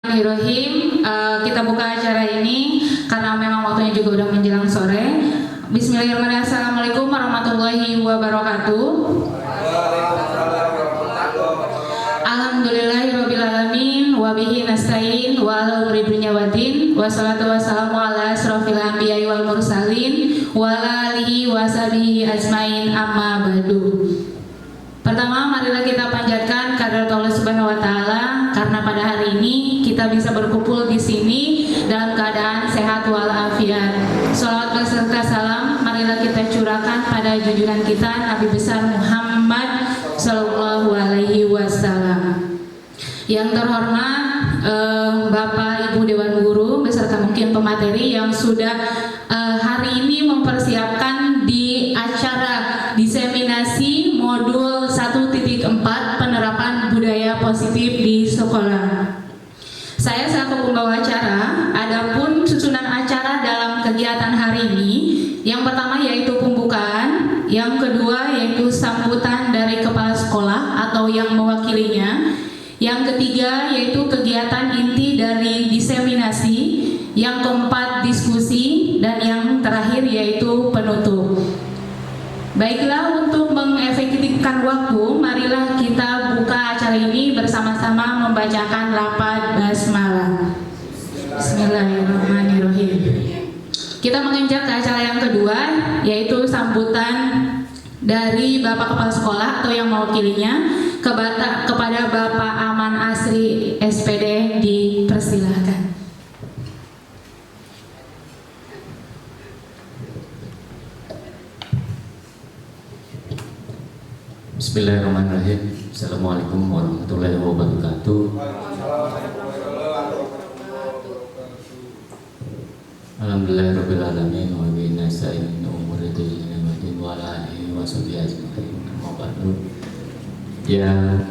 Bismillahirrahmanirrahim. Kita buka acara ini karena memang waktunya juga udah menjelang sore. Bismillahirrahmanirrahim. Assalamualaikum warahmatullahi wabarakatuh. Alhamdulillahirrabbilalamin. Wabihi nasta'in wa ala umri dunya waddin. Wassalatu wassalamu ala asrofil anbiya'i wal mursalin wa ala alihi wa sahbihi ajmain, amma ba'du. Pertama, marilah kita panjatkan kehadirat Allah Subhanahu wa taala karena pada hari ini kita bisa berkumpul di sini dalam keadaan sehat walafiat. Shalawat beserta salam marilah kita curahkan pada junjungan kita Nabi besar Muhammad sallallahu alaihi wasallam. Yang terhormat Bapak Ibu Dewan Guru beserta mungkin pemateri yang sudah hari ini mempersiapkan di acara diseminasi modul 1.4 penerapan budaya positif di sekolah. Saya selaku pembawa acara, adapun susunan acara dalam kegiatan hari ini, yang pertama yaitu pembukaan, yang kedua yaitu sambutan dari kepala sekolah atau yang mewakilinya, yang ketiga yaitu kegiatan inti dari diseminasi, yang keempat diskusi, dan yang terakhir yaitu penutup. Baiklah, untuk mengefektifkan waktu, marilah kita buka acara ini bersama-sama membacakan lafaz basmalah. Bismillahirrahmanirrahim. Kita menginjak ke acara yang kedua, yaitu sambutan dari Bapak Kepala Sekolah atau yang mewakilinya kepada Bapak Aman Asri SPD, dipersilahkan. Bismillahirrahmanirrahim. Assalamualaikum warahmatullahi wabarakatuh. Alhamdulillahirrahmanirrahim. Wa bihi nasta'in umuri dunya wa ala alihi wa sahbihi ajma'in. Amma ba'du. Yang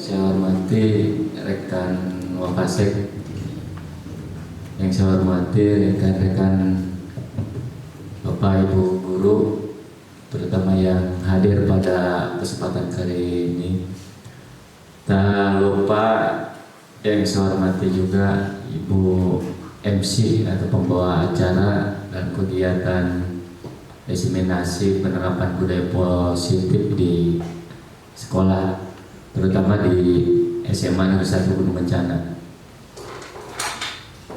saya hormati rekan Wapasek, yang saya hormati rekan-rekan Bapak Ibu Guru, terutama yang hadir pada kesempatan kali ini. Tak lupa yang saya hormati juga Ibu MC atau pembawa acara dan kegiatan diseminasi penerapan budaya positif di sekolah, terutama di SMA Negeri 1 Gunung Bencana.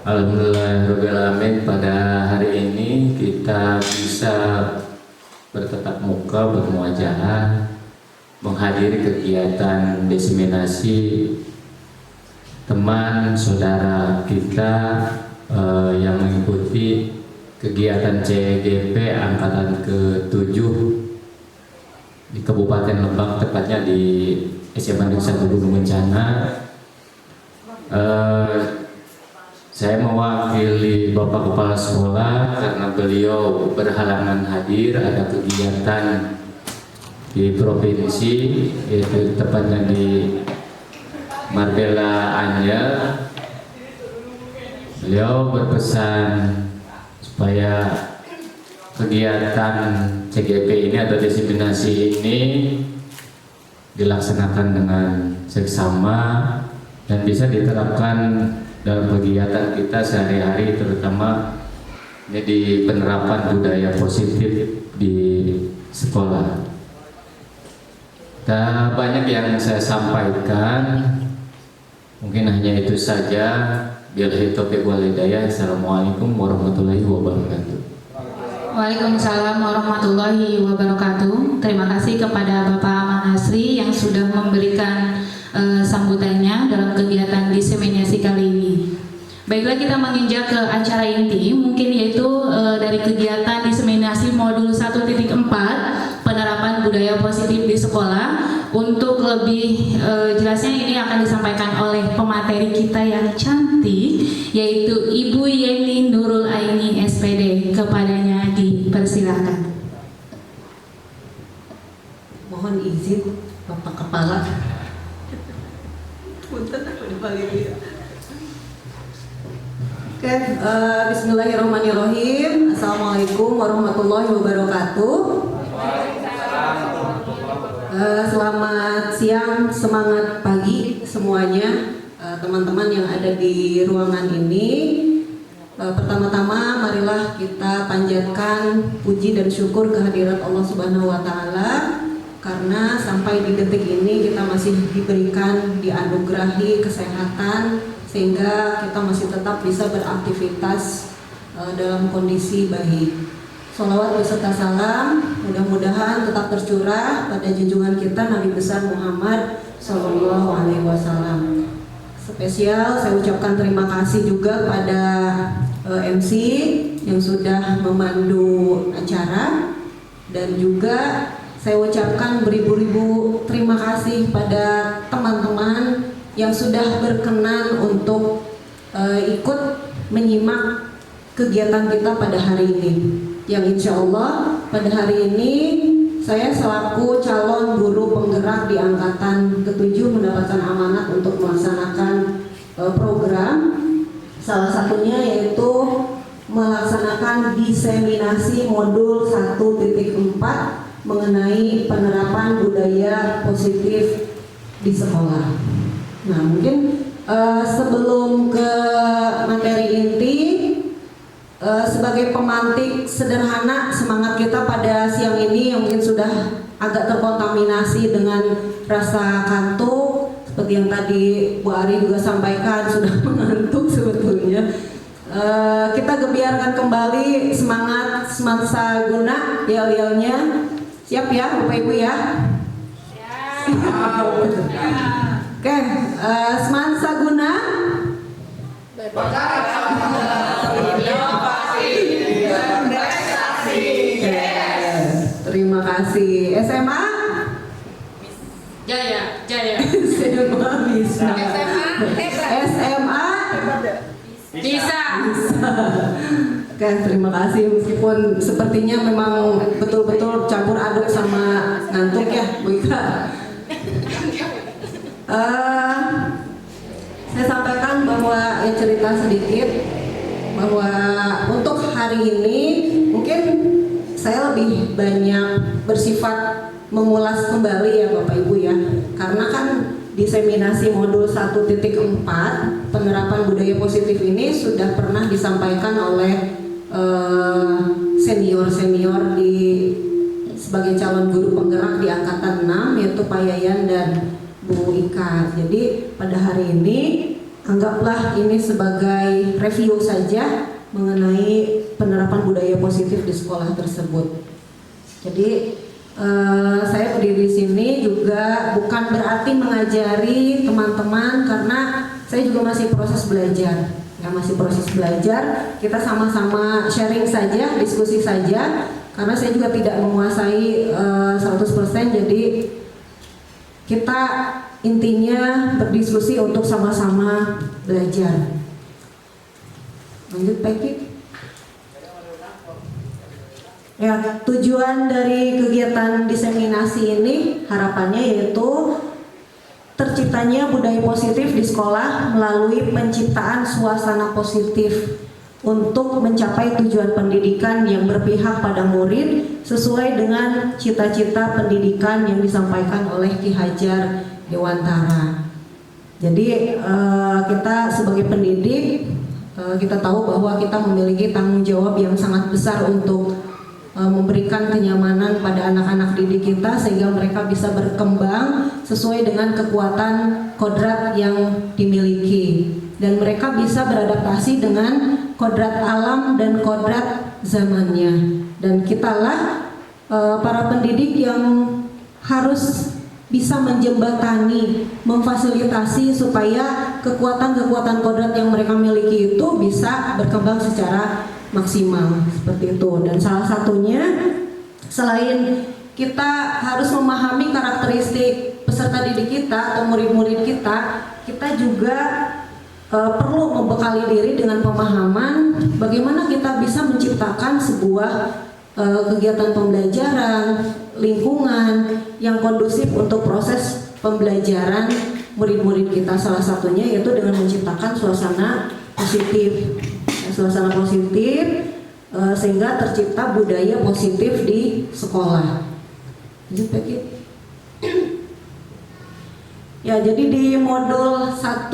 Alhamdulillahirrahmanirrahim, pada hari ini kita bisa bertatap muka, bermuajah, menghadiri kegiatan diseminasi teman saudara kita yang mengikuti kegiatan CGP angkatan ke-7 di Kabupaten Lebak, tepatnya di SMA Negeri 1 Gunung Bencana. Saya mewakili Bapak Kepala Sekolah karena beliau berhalangan hadir, ada kegiatan di provinsi, yaitu tepatnya di Marbella Anyar. Beliau berpesan supaya kegiatan CGP ini atau diseminasi ini dilaksanakan dengan seksama dan bisa diterapkan dalam kegiatan kita sehari-hari, terutama ini di penerapan budaya positif di sekolah. Dan banyak yang saya sampaikan, mungkin hanya itu saja. Billahi taufiq wal hidayah. Assalamualaikum warahmatullahi wabarakatuh. Waalaikumsalam warahmatullahi wabarakatuh. Terima kasih kepada Bapak Aman Asri yang sudah memberikan sambutannya dalam kegiatan diseminasi kali ini. Baiklah, kita menginjak ke acara inti, mungkin yaitu dari kegiatan diseminasi modul 1.4 penerapan budaya positif di sekolah. Untuk lebih jelasnya ini akan disampaikan oleh pemateri kita yang cantik, yaitu Ibu Yeni Nurul Aini SPD. Kepadanya dipersilakan. Mohon izin Bapak Kepala. Punten aku dibalik ya. Oke, bismillahirrahmanirrahim. Assalamualaikum warahmatullahi wabarakatuh. Selamat siang, semangat pagi semuanya. teman-teman yang ada di ruangan ini. Pertama-tama marilah kita panjatkan puji dan syukur kehadirat Allah Subhanahu wa taala karena sampai di detik ini kita masih diberikan, dianugerahi kesehatan sehingga kita masih tetap bisa beraktivitas dalam kondisi baik. Sholawat beserta salam mudah-mudahan tetap tercurah pada junjungan kita Nabi besar Muhammad Sallallahu Alaihi Wasallam. Spesial saya ucapkan terima kasih juga pada MC yang sudah memandu acara, dan juga saya ucapkan beribu-ribu terima kasih pada teman-teman yang sudah berkenan untuk ikut menyimak kegiatan kita pada hari ini. Yang insya Allah pada hari ini saya selaku calon guru penggerak di angkatan ke-7 mendapatkan amanat untuk melaksanakan program. Salah satunya yaitu melaksanakan diseminasi modul 1.4 mengenai penerapan budaya positif di sekolah. Nah, mungkin sebelum ke materi inti, sebagai pemantik sederhana semangat kita pada siang ini yang mungkin sudah agak terkontaminasi dengan rasa kantuk, seperti yang tadi Bu Ari juga sampaikan sudah mengantuk sebetulnya. Kita gebiarkan kembali semangat semansa guna yel-yelnya. Siap ya Bapak Ibu ya? Siap. Oke, semansa guna. Terima kasih. SMA? Jaya, Jaya. SMA bisa. SMA? Bisa. Oke, terima kasih. Meskipun sepertinya memang betul-betul campur aduk sama ngantuk ya, Bu Ika. Saya sampaikan bahwa cerita sedikit bahwa untuk hari ini mungkin saya lebih banyak bersifat mengulas kembali ya Bapak Ibu ya, karena kan diseminasi modul 1.4 penerapan budaya positif ini sudah pernah disampaikan oleh senior-senior di sebagai calon guru penggerak di angkatan 6 yaitu Pak Yayan dan Bu Ika. Jadi pada hari ini anggaplah ini sebagai review saja mengenai penerapan budaya positif di sekolah tersebut. Jadi saya berdiri di sini juga bukan berarti mengajari teman-teman, karena saya juga masih proses belajar. Ya, masih proses belajar. Kita sama-sama sharing saja, diskusi saja, karena saya juga tidak menguasai 100%. Jadi kita intinya berdiskusi untuk sama-sama belajar. Lanjut Peggy. Ya, tujuan dari kegiatan diseminasi ini harapannya yaitu terciptanya budaya positif di sekolah melalui penciptaan suasana positif untuk mencapai tujuan pendidikan yang berpihak pada murid sesuai dengan cita-cita pendidikan yang disampaikan oleh Ki Hajar Dewantara. Jadi kita sebagai pendidik kita tahu bahwa kita memiliki tanggung jawab yang sangat besar untuk memberikan kenyamanan pada anak-anak didik kita sehingga mereka bisa berkembang sesuai dengan kekuatan kodrat yang dimiliki, dan mereka bisa beradaptasi dengan kodrat alam dan kodrat zamannya. Dan kitalah para pendidik yang harus bisa menjembatani, memfasilitasi supaya kekuatan-kekuatan kodrat yang mereka miliki itu bisa berkembang secara maksimal, seperti itu. Dan salah satunya, selain kita harus memahami karakteristik peserta didik kita atau murid-murid kita, kita juga perlu membekali diri dengan pemahaman bagaimana kita bisa menciptakan sebuah kegiatan pembelajaran, lingkungan yang kondusif untuk proses pembelajaran murid-murid kita. Salah satunya yaitu dengan menciptakan suasana positif. Suasana positif sehingga tercipta budaya positif di sekolah. Ya, jadi di modul 1.4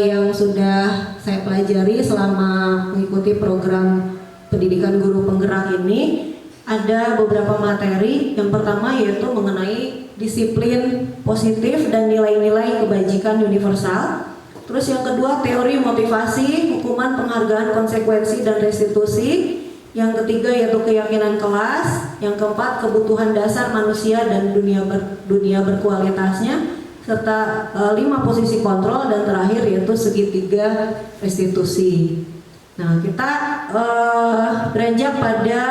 yang sudah saya pelajari selama mengikuti program pendidikan guru penggerak ini, ada beberapa materi. Yang pertama yaitu mengenai disiplin positif dan nilai-nilai kebajikan universal. Terus yang kedua teori motivasi, hukuman, penghargaan, konsekuensi, dan restitusi. Yang ketiga yaitu keyakinan kelas. Yang keempat kebutuhan dasar manusia dan dunia berkualitasnya, serta 5 posisi kontrol, dan terakhir yaitu segitiga restitusi. Nah, kita beranjak pada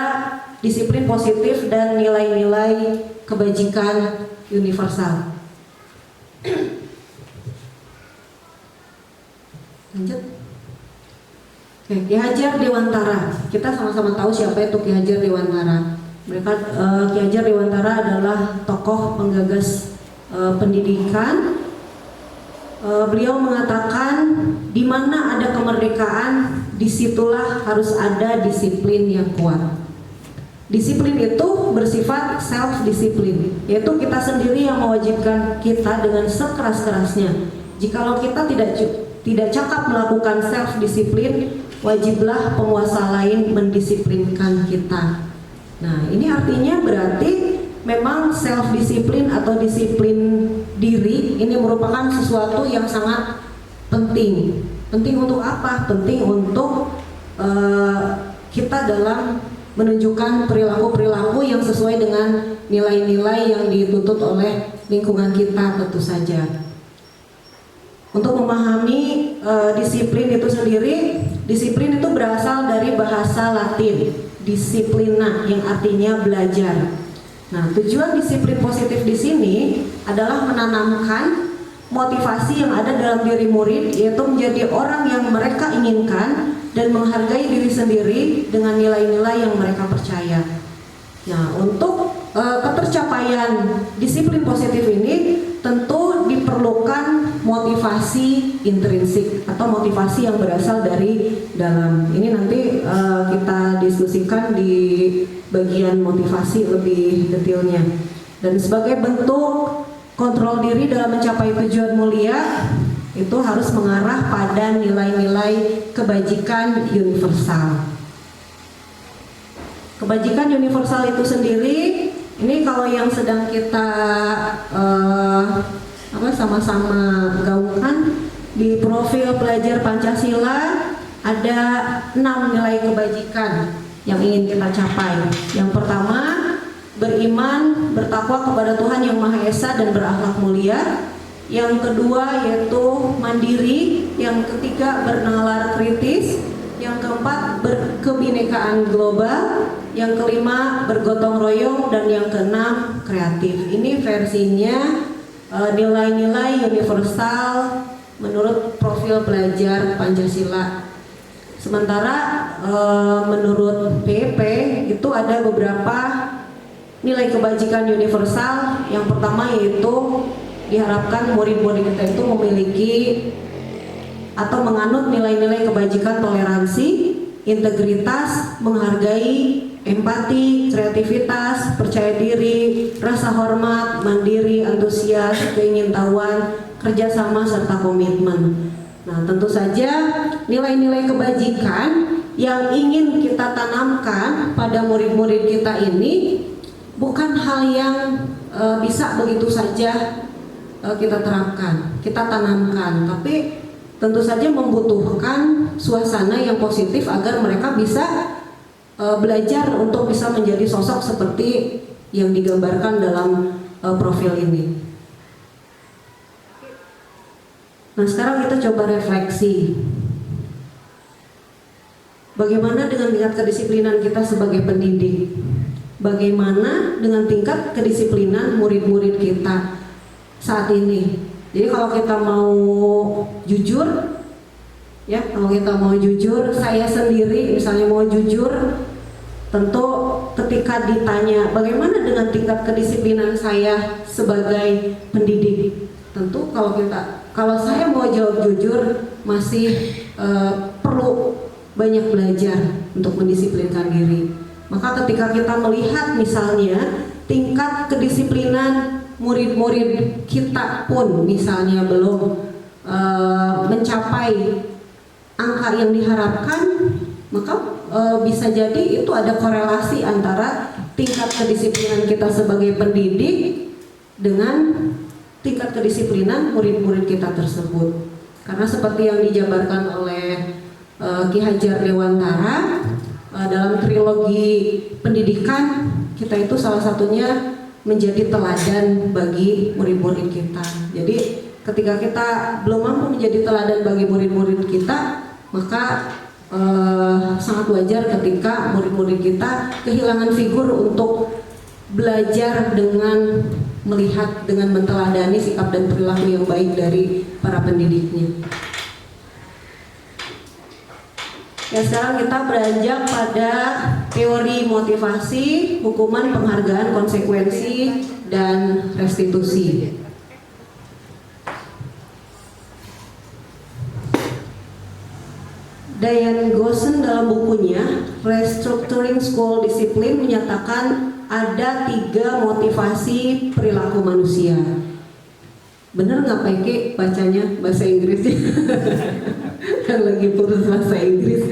disiplin positif dan nilai-nilai kebajikan universal. Lanjut. Oke, Ki Hajar Dewantara. Kita sama-sama tahu siapa itu Ki Hajar Dewantara. Ki Hajar Dewantara adalah tokoh penggagas pendidikan. Beliau mengatakan di mana ada kemerdekaan, disitulah harus ada disiplin yang kuat. Disiplin itu bersifat self disiplin, yaitu kita sendiri yang mewajibkan kita dengan sekeras-kerasnya. Jikalau kita tidak cakap melakukan self disiplin, wajiblah penguasa lain mendisiplinkan kita. Nah, ini artinya berarti memang self disiplin atau disiplin diri ini merupakan sesuatu yang sangat penting. Penting untuk apa? Penting untuk kita dalam menunjukkan perilaku-perilaku yang sesuai dengan nilai-nilai yang dituntut oleh lingkungan kita tentu saja. Untuk memahami disiplin itu sendiri, disiplin itu berasal dari bahasa Latin disciplina yang artinya belajar. Nah, tujuan disiplin positif di sini adalah menanamkan motivasi yang ada dalam diri murid, yaitu menjadi orang yang mereka inginkan dan menghargai diri sendiri dengan nilai-nilai yang mereka percaya. Nah, untuk ketercapaian disiplin positif ini tentu diperlukan motivasi intrinsik atau motivasi yang berasal dari dalam. Ini nanti kita diskusikan di bagian motivasi lebih detailnya. Dan sebagai bentuk kontrol diri dalam mencapai tujuan mulia, itu harus mengarah pada nilai-nilai kebajikan universal. Kebajikan universal itu sendiri, ini kalau yang sedang kita sama-sama gaungkan di profil pelajar Pancasila, ada 6 nilai kebajikan yang ingin kita capai. Yang pertama, beriman, bertakwa kepada Tuhan Yang Maha Esa dan berakhlak mulia. Yang kedua yaitu mandiri. Yang ketiga bernalar kritis. Yang keempat berkebinekaan global. Yang kelima bergotong royong. Dan yang keenam kreatif. Ini versinya nilai-nilai universal menurut profil pelajar Pancasila. Sementara menurut PEP itu ada beberapa nilai kebajikan universal. Yang pertama yaitu diharapkan murid-murid kita itu memiliki atau menganut nilai-nilai kebajikan toleransi, integritas, menghargai, empati, kreativitas, percaya diri, rasa hormat, mandiri, antusias, keingintahuan, kerjasama, serta komitmen. Nah, tentu saja nilai-nilai kebajikan yang ingin kita tanamkan pada murid-murid kita ini bukan hal yang bisa begitu saja kita terapkan, kita tanamkan, tapi tentu saja membutuhkan suasana yang positif agar mereka bisa belajar untuk bisa menjadi sosok seperti yang digambarkan dalam profil ini. Nah, sekarang kita coba refleksi. Bagaimana dengan tingkat kedisiplinan kita sebagai pendidik? Bagaimana dengan tingkat kedisiplinan murid-murid kita saat ini? Jadi kalau kita mau jujur, ya, kalau kita mau jujur, saya sendiri misalnya mau jujur, tentu ketika ditanya bagaimana dengan tingkat kedisiplinan saya sebagai pendidik, tentu kalau saya mau jawab jujur masih perlu banyak belajar untuk mendisiplinkan diri. Maka ketika kita melihat misalnya tingkat kedisiplinan murid-murid kita pun misalnya belum mencapai angka yang diharapkan, maka bisa jadi itu ada korelasi antara tingkat kedisiplinan kita sebagai pendidik dengan tingkat kedisiplinan murid-murid kita tersebut. Karena seperti yang dijabarkan oleh Ki Hajar Dewantara dalam trilogi pendidikan, kita itu salah satunya menjadi teladan bagi murid-murid kita. Jadi ketika kita belum mampu menjadi teladan bagi murid-murid kita, maka sangat wajar ketika murid-murid kita kehilangan figur untuk belajar dengan melihat, dengan menteladani sikap dan perilaku yang baik dari para pendidiknya. Ya, sekarang kita beranjak pada teori motivasi, hukuman, penghargaan, konsekuensi, dan restitusi. Diane Gossen dalam bukunya Restructuring School Discipline menyatakan ada 3 motivasi perilaku manusia. Bener nggak Pak Eki bacanya bahasa Inggrisnya? Kan lagi kursus bahasa Inggris.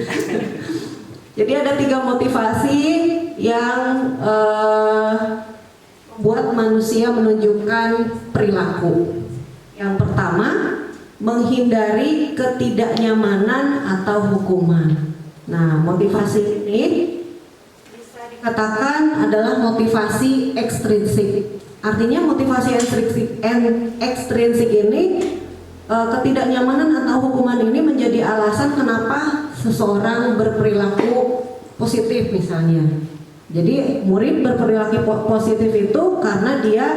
Jadi ada 3 motivasi yang buat manusia menunjukkan perilaku. Yang pertama, menghindari ketidaknyamanan atau hukuman. Nah, motivasi ini bisa dikatakan adalah motivasi ekstrinsik. Artinya motivasi ekstrinsik ini, ketidaknyamanan atau hukuman ini menjadi alasan kenapa seseorang berperilaku positif misalnya. Jadi murid berperilaku positif itu karena dia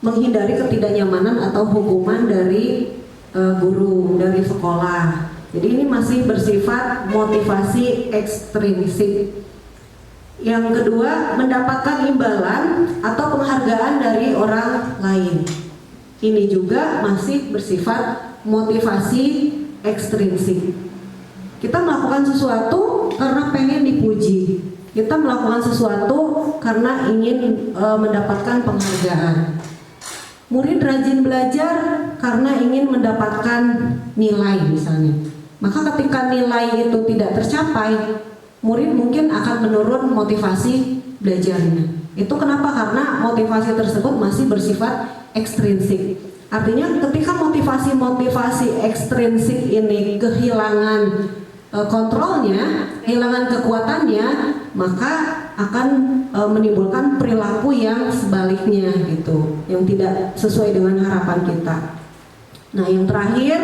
menghindari ketidaknyamanan atau hukuman dari guru, dari sekolah. Jadi ini masih bersifat motivasi ekstrinsik. Yang kedua, mendapatkan imbalan atau penghargaan dari orang lain. Ini juga masih bersifat motivasi ekstrinsik. Kita melakukan sesuatu karena pengen dipuji. Kita melakukan sesuatu karena ingin mendapatkan penghargaan. Murid rajin belajar karena ingin mendapatkan nilai misalnya. Maka ketika nilai itu tidak tercapai, murid mungkin akan menurun motivasi belajarnya. Itu kenapa? Karena motivasi tersebut masih bersifat ekstrinsik. Artinya ketika motivasi ekstrinsik ini kehilangan kontrolnya, kehilangan kekuatannya, maka akan menimbulkan perilaku yang sebaliknya gitu, yang tidak sesuai dengan harapan kita. Nah, yang terakhir,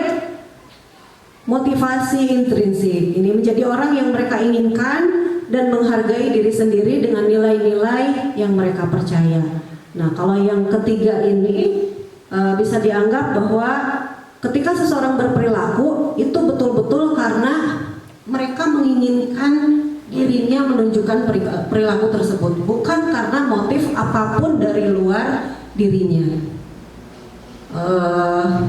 motivasi intrinsik. Ini menjadi orang yang mereka inginkan dan menghargai diri sendiri dengan nilai-nilai yang mereka percaya. Nah, kalau yang ketiga ini bisa dianggap bahwa ketika seseorang berperilaku itu betul-betul karena mereka menginginkan dirinya menunjukkan perilaku tersebut, bukan karena motif apapun dari luar dirinya.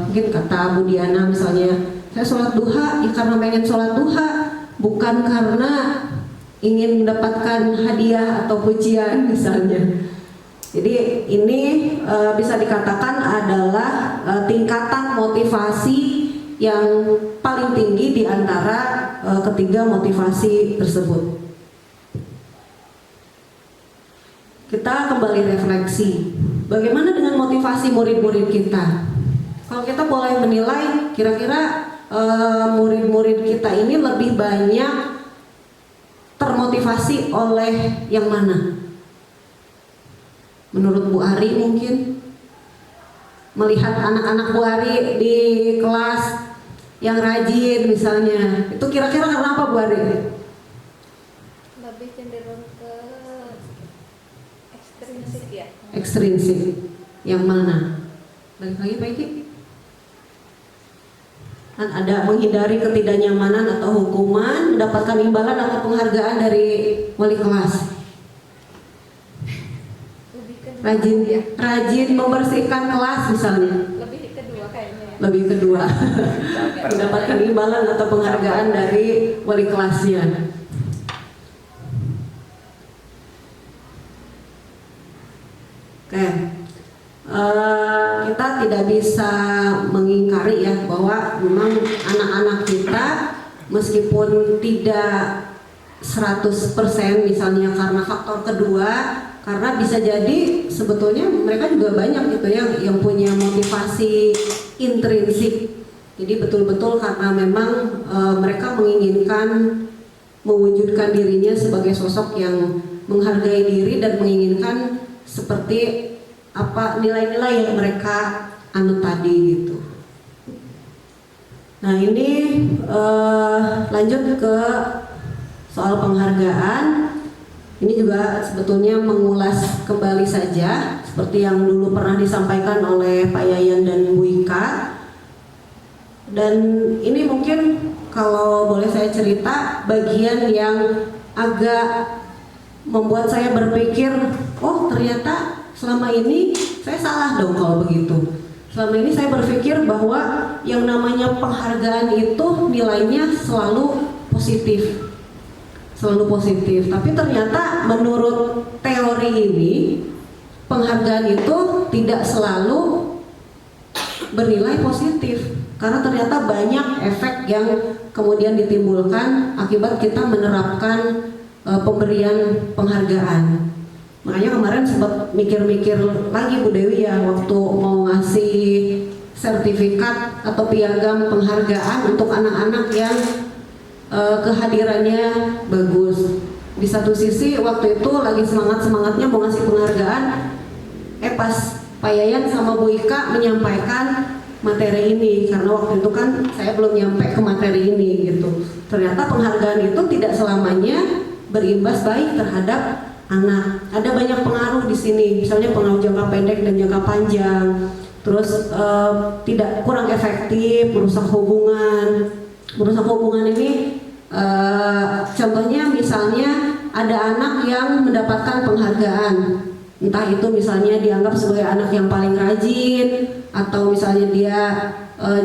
Mungkin kata Bu Diana misalnya, saya sholat duha ya karena pengen sholat duha, bukan karena ingin mendapatkan hadiah atau pujian misalnya. Jadi ini bisa dikatakan adalah tingkatan motivasi yang paling tinggi di antara ketiga motivasi tersebut. Kita kembali refleksi, bagaimana dengan motivasi murid-murid kita? Kalau kita boleh menilai, kira-kira murid-murid kita ini lebih banyak termotivasi oleh yang mana? Menurut Bu Ari mungkin, melihat anak-anak Bu Ari di kelas yang rajin misalnya, itu kira-kira karena apa Bu Ari? Lebih cenderung ke ekstrinsik ya. Ekstrinsik, yang mana? Balik lagi Pak Iki. Kan ada menghindari ketidaknyamanan atau hukuman, mendapatkan imbalan atau penghargaan dari wali kelas. Rajin membersihkan kelas misalnya. Lebih kedua kayaknya. Lebih kedua. Mendapatkan imbalan atau penghargaan dari wali kelasnya. Oke. kita tidak bisa mengingkari ya bahwa memang anak-anak kita meskipun tidak 100% misalnya karena faktor kedua, karena bisa jadi sebetulnya mereka juga banyak gitu yang punya motivasi intrinsik. Jadi betul-betul karena memang mereka menginginkan mewujudkan dirinya sebagai sosok yang menghargai diri dan menginginkan seperti apa nilai-nilai yang mereka anut tadi gitu. Nah ini lanjut ke soal penghargaan. Ini juga sebetulnya mengulas kembali saja seperti yang dulu pernah disampaikan oleh Pak Yayan dan Bu Ika. Dan ini mungkin kalau boleh saya cerita bagian yang agak membuat saya berpikir, oh ternyata selama ini saya salah dong kalau begitu. Selama ini saya berpikir bahwa yang namanya penghargaan itu nilainya selalu positif. Selalu positif, tapi ternyata menurut teori ini penghargaan itu tidak selalu bernilai positif karena ternyata banyak efek yang kemudian ditimbulkan akibat kita menerapkan pemberian penghargaan. Makanya kemarin sempat mikir-mikir lagi Bu Dewi ya waktu mau ngasih sertifikat atau piagam penghargaan untuk anak-anak yang kehadirannya bagus. Di satu sisi waktu itu lagi semangat-semangatnya mau ngasih penghargaan, pas Pak Yayan sama Bu Ika menyampaikan materi ini, karena waktu itu kan saya belum nyampe ke materi ini gitu. Ternyata penghargaan itu tidak selamanya berimbas baik terhadap anak. Ada banyak pengaruh di sini, misalnya pengaruh jangka pendek dan jangka panjang. Terus tidak kurang efektif, merusak hubungan. Merusak hubungan ini contohnya misalnya ada anak yang mendapatkan penghargaan, entah itu misalnya dianggap sebagai anak yang paling rajin atau misalnya dia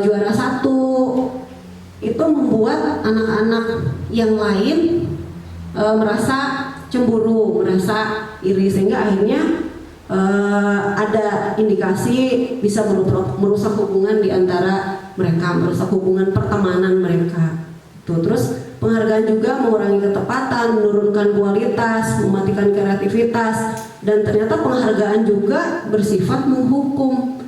juara 1, itu membuat anak-anak yang lain merasa cemburu, merasa iri, sehingga akhirnya ada indikasi bisa merusak hubungan di antara mereka, merusak hubungan pertemanan mereka. Tuh, terus penghargaan juga mengurangi ketepatan, menurunkan kualitas, mematikan kreativitas, dan ternyata penghargaan juga bersifat menghukum.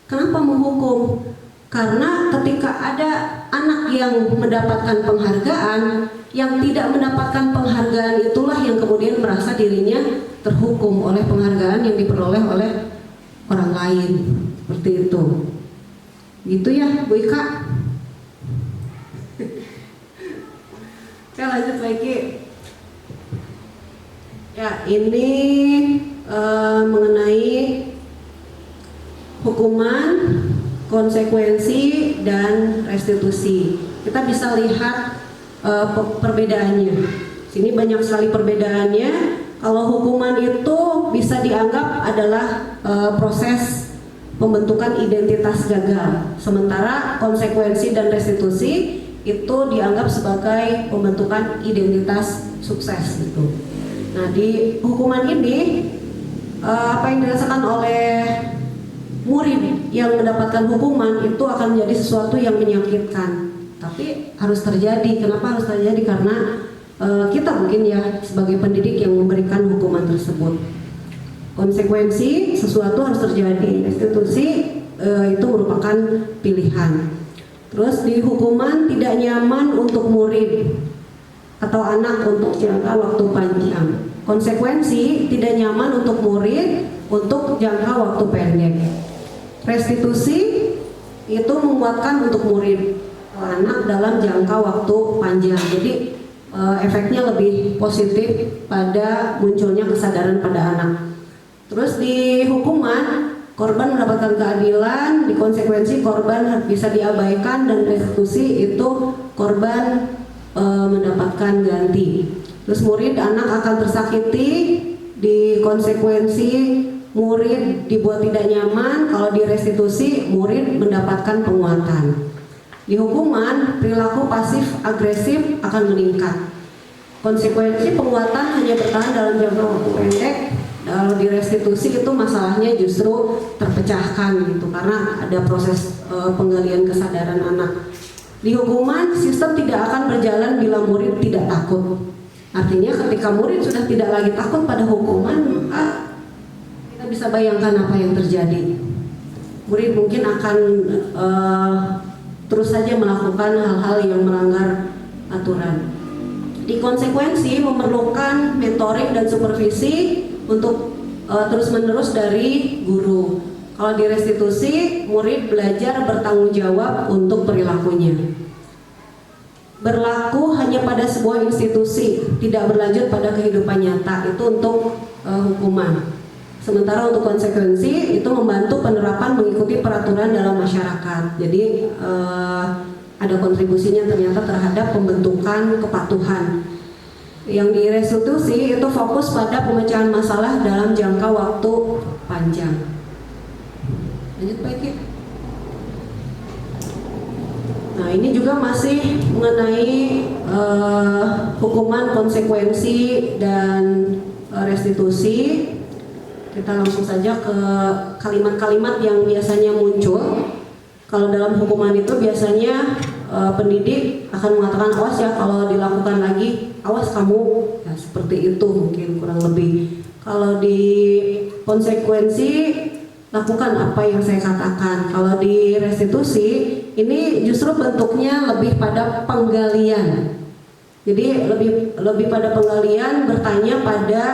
Kenapa menghukum? Karena ketika ada anak yang mendapatkan penghargaan, yang tidak mendapatkan penghargaan itulah yang kemudian merasa dirinya terhukum oleh penghargaan yang diperoleh oleh orang lain. Seperti itu. Gitu ya Bu Ika. Saya lanjut lagi. Ya, ini mengenai hukuman, konsekuensi, dan restitusi. Kita bisa lihat perbedaannya. Sini banyak sekali perbedaannya. Kalau hukuman itu bisa dianggap adalah proses pembentukan identitas gagal, sementara konsekuensi dan restitusi itu dianggap sebagai pembentukan identitas sukses gitu. Nah, di hukuman ini apa yang dirasakan oleh murid yang mendapatkan hukuman itu akan menjadi sesuatu yang menyakitkan, tapi harus terjadi. Kenapa harus terjadi? Karena kita mungkin ya sebagai pendidik yang memberikan hukuman tersebut. Konsekuensi sesuatu harus terjadi, restitusi itu merupakan pilihan. Terus di hukuman tidak nyaman untuk murid atau anak untuk jangka waktu panjang. Konsekuensi tidak nyaman untuk murid untuk jangka waktu pendek. Restitusi itu menguatkan untuk murid atau anak dalam jangka waktu panjang. Jadi efeknya lebih positif pada munculnya kesadaran pada anak. Terus di hukuman korban mendapatkan keadilan, di konsekuensi korban bisa diabaikan, dan restitusi itu korban mendapatkan ganti. Terus murid anak akan tersakiti, di konsekuensi murid dibuat tidak nyaman, kalau di restitusi murid mendapatkan penguatan. Di hukuman perilaku pasif agresif akan meningkat. Konsekuensi penguatan hanya bertahan dalam jangka waktu pendek, kalau di restitusi itu masalahnya justru terpecahkan gitu karena ada proses penggalian kesadaran anak. Di hukuman sistem tidak akan berjalan bila murid tidak takut. Artinya ketika murid sudah tidak lagi takut pada hukuman, maka kita bisa bayangkan apa yang terjadi. Murid mungkin akan terus saja melakukan hal-hal yang melanggar aturan. Di konsekuensi memerlukan mentoring dan supervisi untuk terus-menerus dari guru. Kalau di restitusi, murid belajar bertanggung jawab untuk perilakunya. Berlaku hanya pada sebuah institusi, tidak berlanjut pada kehidupan nyata. Itu untuk hukuman. Sementara untuk konsekuensi itu membantu penerapan mengikuti peraturan dalam masyarakat. Jadi ada kontribusinya ternyata terhadap pembentukan kepatuhan. Yang di restitusi itu fokus pada pemecahan masalah dalam jangka waktu panjang. Lanjut Pak Iki. Nah ini juga masih mengenai hukuman, konsekuensi, dan restitusi. Kita langsung saja ke kalimat-kalimat yang biasanya muncul. Kalau dalam hukuman itu biasanya pendidik akan mengatakan awas ya kalau dilakukan lagi, awas kamu, ya seperti itu mungkin kurang lebih. Kalau di konsekuensi lakukan apa yang saya katakan. Kalau di restitusi ini justru bentuknya lebih pada penggalian. Jadi lebih pada penggalian, bertanya pada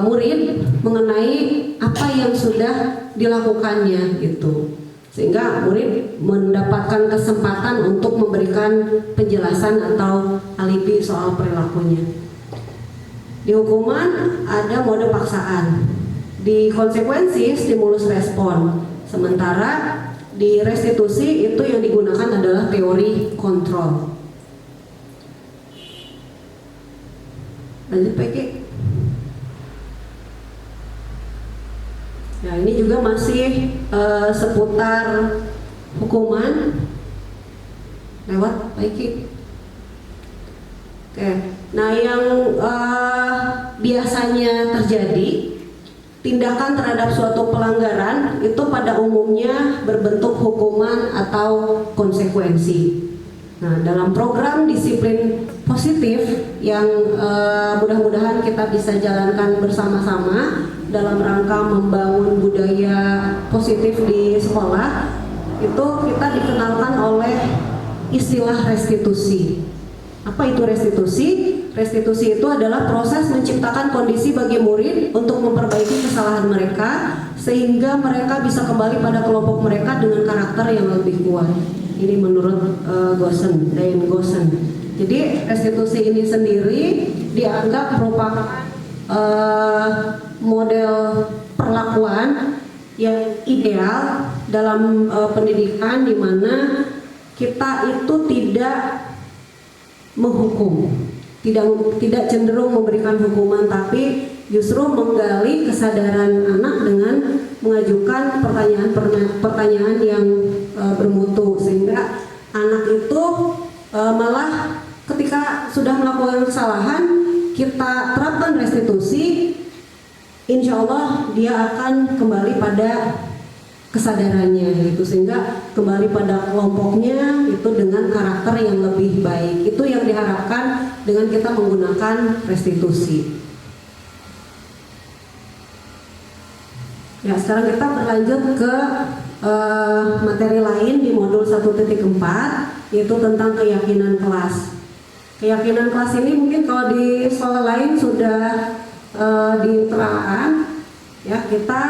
murid mengenai apa yang sudah dilakukannya gitu. Sehingga murid mendapatkan kesempatan untuk memberikan penjelasan atau alibi soal perilakunya. Di hukuman ada mode paksaan. Di konsekuensi stimulus respon. Sementara di restitusi itu yang digunakan adalah teori kontrol. Lanjut Pak Ki. Nah ini juga masih seputar hukuman lewat Pak Iki. Oke, nah yang biasanya terjadi tindakan terhadap suatu pelanggaran itu pada umumnya berbentuk hukuman atau konsekuensi. Nah dalam program disiplin positif yang mudah-mudahan kita bisa jalankan bersama-sama dalam rangka membangun budaya positif di sekolah, itu kita dikenalkan oleh istilah restitusi. Apa itu restitusi? Restitusi itu adalah proses menciptakan kondisi bagi murid untuk memperbaiki kesalahan mereka sehingga mereka bisa kembali pada kelompok mereka dengan karakter yang lebih kuat. Ini menurut Diane Gossen. Jadi restitusi ini sendiri dianggap merupakan model perlakuan yang ideal dalam pendidikan, di mana kita itu tidak menghukum, tidak cenderung memberikan hukuman, tapi justru menggali kesadaran anak dengan mengajukan pertanyaan yang bermutu, sehingga anak itu malah ketika sudah melakukan kesalahan kita terapkan restitusi, insya Allah dia akan kembali pada kesadarannya gitu, sehingga kembali pada kelompoknya itu dengan karakter yang lebih baik. Itu yang diharapkan dengan kita menggunakan restitusi. Ya, sekarang kita berlanjut ke materi lain di modul 1.4, yaitu tentang keyakinan kelas. Keyakinan kelas ini mungkin kalau di sekolah lain sudah diterangkan, ya kita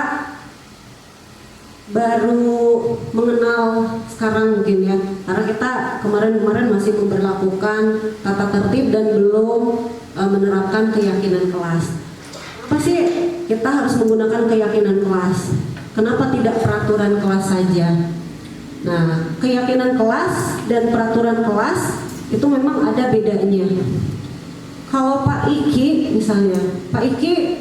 baru mengenal sekarang mungkin ya, karena kita kemarin masih memberlakukan tata tertib dan belum menerapkan keyakinan kelas. Apa sih kita harus menggunakan keyakinan kelas? Kenapa tidak peraturan kelas saja? Nah, keyakinan kelas dan peraturan kelas itu memang ada bedanya. Kalau Pak Iki misalnya, Pak Iki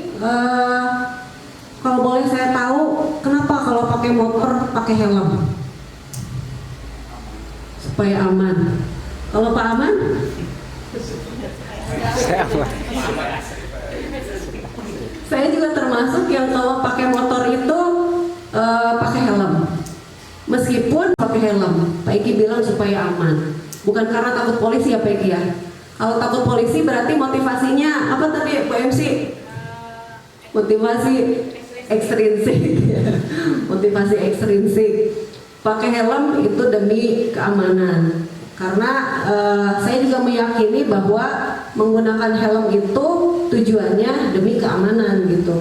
kalau boleh saya tahu, kenapa kalau pakai motor pakai helm? Supaya aman. Kalau Pak Aman? Saya juga termasuk yang kalau pakai motor itu pakai helm. Meskipun pakai helm, Pak Iki bilang supaya aman. Bukan karena takut polisi ya Pak Iki ya. Kalau takut polisi berarti motivasinya apa tadi Bu MC? Motivasi ekstrinsik. Motivasi ekstrinsik. Pakai helm itu demi keamanan. Karena saya juga meyakini bahwa menggunakan helm itu tujuannya demi keamanan gitu,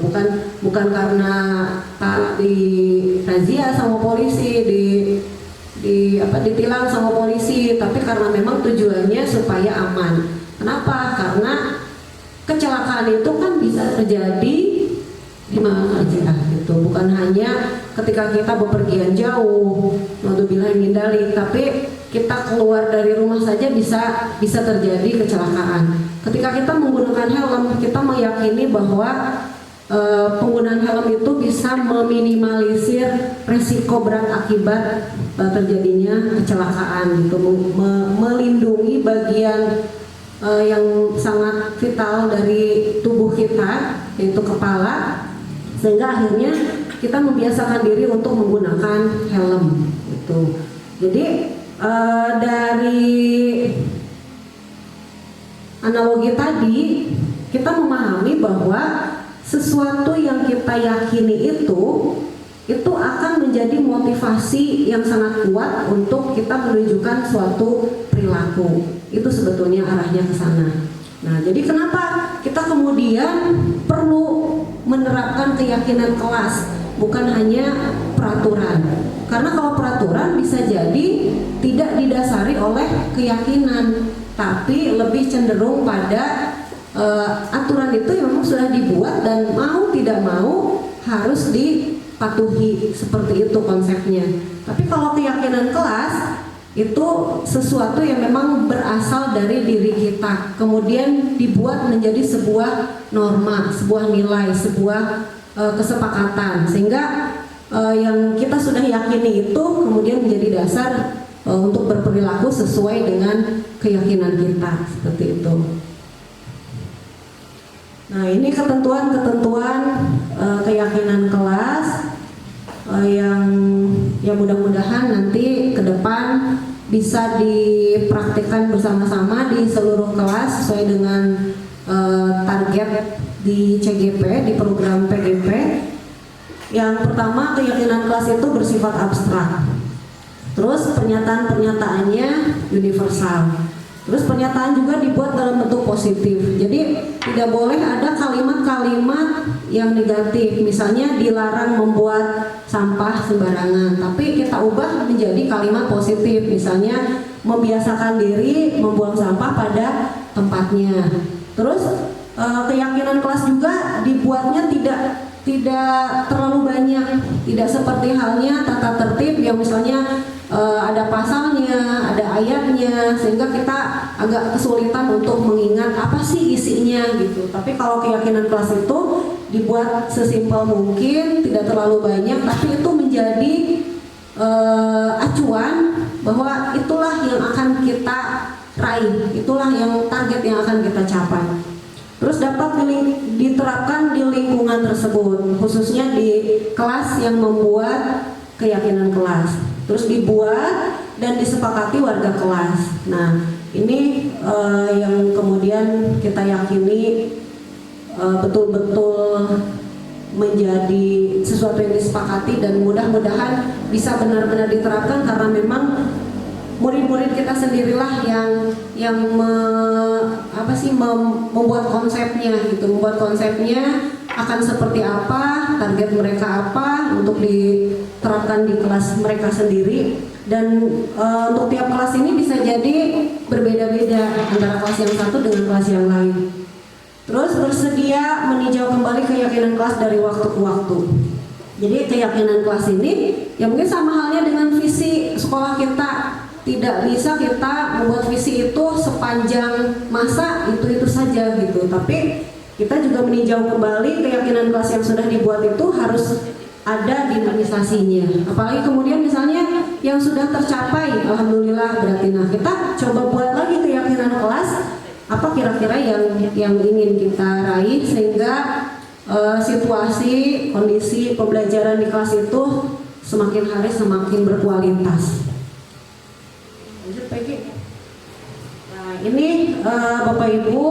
bukan karena di razia sama polisi, ditilang sama polisi, tapi karena memang tujuannya supaya aman. Kenapa? Karena kecelakaan itu kan bisa terjadi di mana aja gitu, bukan hanya ketika kita bepergian jauh, naudzubillah min dzalik, tapi kita keluar dari rumah saja bisa terjadi kecelakaan. Ketika kita menggunakan helm, kita meyakini bahwa penggunaan helm itu bisa meminimalisir resiko berat akibat terjadinya kecelakaan, gitu, melindungi bagian yang sangat vital dari tubuh kita, yaitu kepala, sehingga akhirnya kita membiasakan diri untuk menggunakan helm. Gitu. Jadi dari analogi tadi kita memahami bahwa sesuatu yang kita yakini itu akan menjadi motivasi yang sangat kuat untuk kita menunjukkan suatu perilaku. Itu sebetulnya arahnya ke sana. Nah, jadi kenapa kita kemudian perlu menerapkan keyakinan kelas, bukan hanya peraturan. Karena kalau peraturan bisa jadi tidak didasari oleh keyakinan, tapi lebih cenderung pada aturan itu yang memang sudah dibuat dan mau tidak mau harus dipatuhi, seperti itu konsepnya. Tapi kalau keyakinan kelas itu sesuatu yang memang berasal dari diri kita, kemudian dibuat menjadi sebuah norma, sebuah nilai, sebuah kesepakatan, sehingga yang kita sudah yakini itu kemudian menjadi dasar untuk berperilaku sesuai dengan keyakinan kita, seperti itu. Nah, ini ketentuan-ketentuan keyakinan kelas yang mudah-mudahan nanti ke depan bisa dipraktikkan bersama-sama di seluruh kelas sesuai dengan target di CGP, di program PGP. Yang pertama, keyakinan kelas itu bersifat abstrak. Terus pernyataan-pernyataannya universal. Terus pernyataan juga dibuat dalam bentuk positif. Jadi tidak boleh ada kalimat-kalimat yang negatif. Misalnya dilarang membuat sampah sembarangan, tapi kita ubah menjadi kalimat positif. Misalnya membiasakan diri membuang sampah pada tempatnya. Terus keyakinan kelas juga dibuatnya tidak terlalu banyak, tidak seperti halnya tata tertib yang misalnya ada pasalnya, ada ayatnya, sehingga kita agak kesulitan untuk mengingat apa sih isinya gitu. Tapi kalau keyakinan kelas itu dibuat sesimpel mungkin, tidak terlalu banyak, tapi itu menjadi acuan bahwa itulah yang akan kita raih, itulah yang target yang akan kita capai. Terus dapat diterapkan di lingkungan tersebut, khususnya di kelas yang membuat keyakinan kelas. Terus dibuat dan disepakati warga kelas. Nah, ini yang kemudian kita yakini betul-betul menjadi sesuatu yang disepakati dan mudah-mudahan bisa benar-benar diterapkan, karena memang murid-murid kita sendirilah yang membuat konsepnya gitu, membuat konsepnya akan seperti apa, target mereka apa untuk diterapkan di kelas mereka sendiri. Dan untuk tiap kelas ini bisa jadi berbeda-beda antara kelas yang satu dengan kelas yang lain. Terus bersedia meninjau kembali keyakinan kelas dari waktu ke waktu. Jadi keyakinan kelas ini ya mungkin sama halnya dengan visi sekolah kita. Tidak bisa kita membuat visi itu sepanjang masa itu saja gitu. Tapi kita juga meninjau kembali keyakinan kelas yang sudah dibuat itu harus ada dinamisasinya. Apalagi kemudian misalnya yang sudah tercapai, alhamdulillah berarti. Nah, kita coba buat lagi keyakinan kelas apa kira-kira yang ingin kita raih, sehingga situasi kondisi pembelajaran di kelas itu semakin hari semakin berkualitas. Lanjut Peggy. Nah ini Bapak Ibu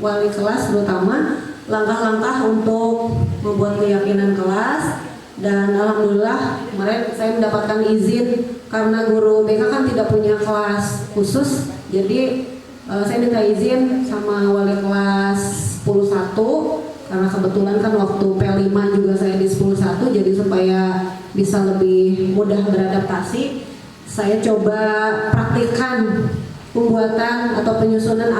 wali kelas terutama langkah-langkah untuk membuat keyakinan kelas. Dan alhamdulillah kemarin saya mendapatkan izin karena guru BK kan tidak punya kelas khusus, jadi saya minta izin sama wali kelas 10.1 karena kebetulan kan waktu P5 juga saya di 10.1, jadi supaya bisa lebih mudah beradaptasi, saya coba praktikkan pembuatan atau penyusunan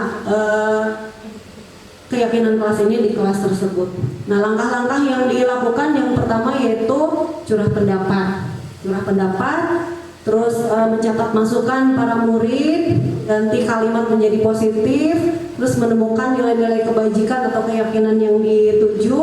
keyakinan kelas ini di kelas tersebut. Nah, langkah-langkah yang dilakukan yang pertama yaitu curah pendapat, terus mencatat masukan para murid, ganti kalimat menjadi positif, terus menemukan nilai-nilai kebajikan atau keyakinan yang dituju,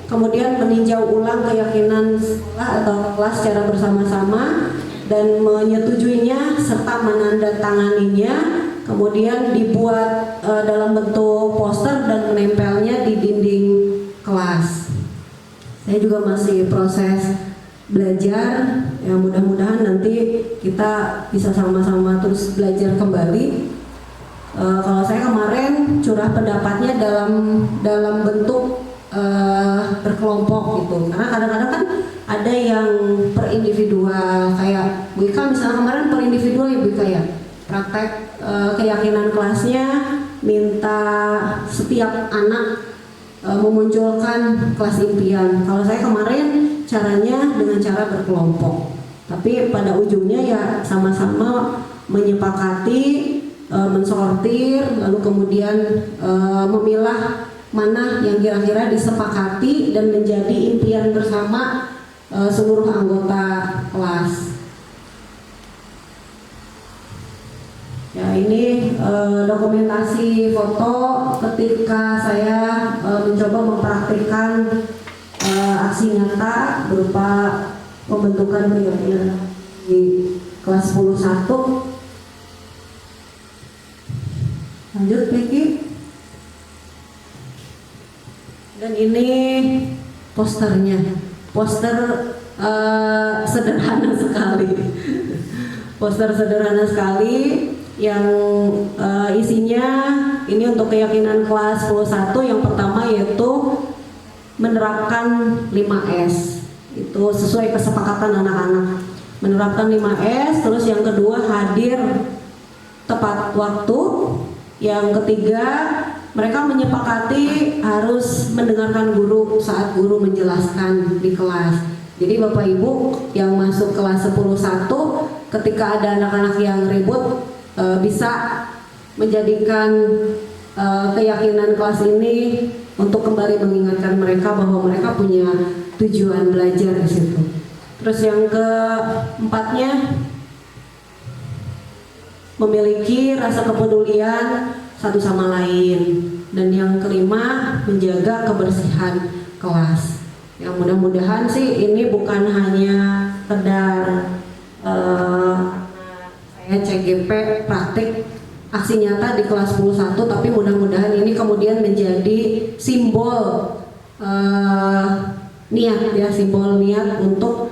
kemudian meninjau ulang keyakinan sekolah atau kelas secara bersama-sama dan menyetujuinya serta menandatanganinya. Kemudian dibuat dalam bentuk poster dan menempelnya di dinding kelas. Saya juga masih proses belajar, ya mudah-mudahan nanti kita bisa sama-sama terus belajar kembali. Kalau saya kemarin curah pendapatnya dalam bentuk berkelompok gitu, karena kadang-kadang kan ada yang per individual, kayak Bu Ika misalnya kemarin per individual ya Bu Ika ya, praktek keyakinan kelasnya minta setiap anak memunculkan kelas impian. Kalau saya kemarin caranya dengan cara berkelompok, tapi pada ujungnya ya sama-sama menyepakati, mensortir, lalu kemudian memilah mana yang kira-kira disepakati dan menjadi impian bersama seluruh anggota kelas. Ya, ini dokumentasi foto ketika saya mencoba mempraktikkan aksi nyata berupa pembentukan keyakinan di kelas 10.1. Lanjut Vicky. Dan ini posternya, poster sederhana sekali, poster sederhana sekali yang isinya ini untuk keyakinan kelas 10.1. Yang pertama yaitu menerapkan 5S, itu sesuai kesepakatan anak-anak, menerapkan 5S. Terus yang kedua hadir tepat waktu. Yang ketiga mereka menyepakati harus mendengarkan guru saat guru menjelaskan di kelas. Jadi Bapak Ibu yang masuk kelas 10.1 ketika ada anak-anak yang ribut bisa menjadikan keyakinan kelas ini untuk kembali mengingatkan mereka bahwa mereka punya tujuan belajar di situ. Terus yang keempatnya memiliki rasa kepedulian satu sama lain, dan yang kelima menjaga kebersihan kelas. Yang mudah-mudahan sih ini bukan hanya sekedar saya CGP praktik aksi nyata di kelas 10.1, tapi mudah-mudahan ini kemudian menjadi simbol niat ya, simbol niat untuk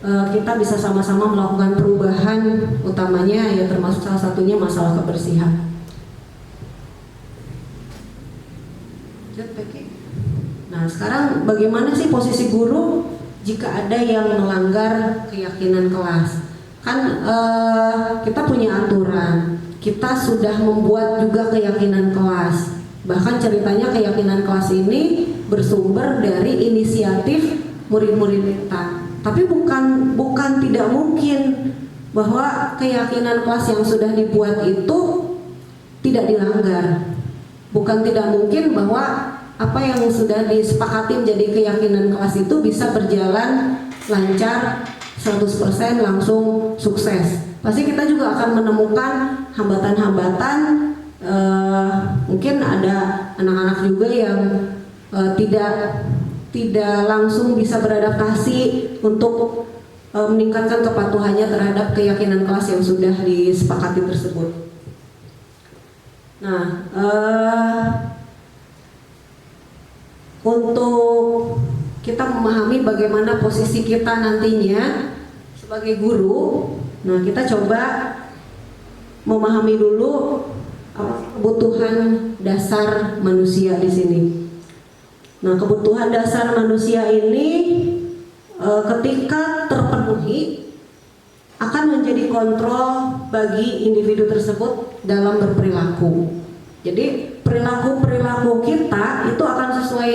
kita bisa sama-sama melakukan perubahan, utamanya ya termasuk salah satunya masalah kebersihan. Nah sekarang bagaimana sih posisi guru jika ada yang melanggar keyakinan kelas? Kan kita punya aturan, kita sudah membuat juga keyakinan kelas. Bahkan ceritanya keyakinan kelas ini bersumber dari inisiatif murid-murid kita. Tapi bukan tidak mungkin bahwa keyakinan kelas yang sudah dibuat itu tidak dilanggar. Bukan tidak mungkin bahwa apa yang sudah disepakati menjadi keyakinan kelas itu bisa berjalan lancar 100% langsung sukses. Pasti kita juga akan menemukan hambatan-hambatan. Mungkin ada anak-anak juga yang tidak langsung bisa beradaptasi untuk meningkatkan kepatuhannya terhadap keyakinan kelas yang sudah disepakati tersebut. Nah, untuk kita memahami bagaimana posisi kita nantinya sebagai guru. Nah, kita coba memahami dulu kebutuhan dasar manusia di sini. Nah, kebutuhan dasar manusia ini ketika terpenuhi akan menjadi kontrol bagi individu tersebut dalam berperilaku. Jadi perilaku kita itu akan sesuai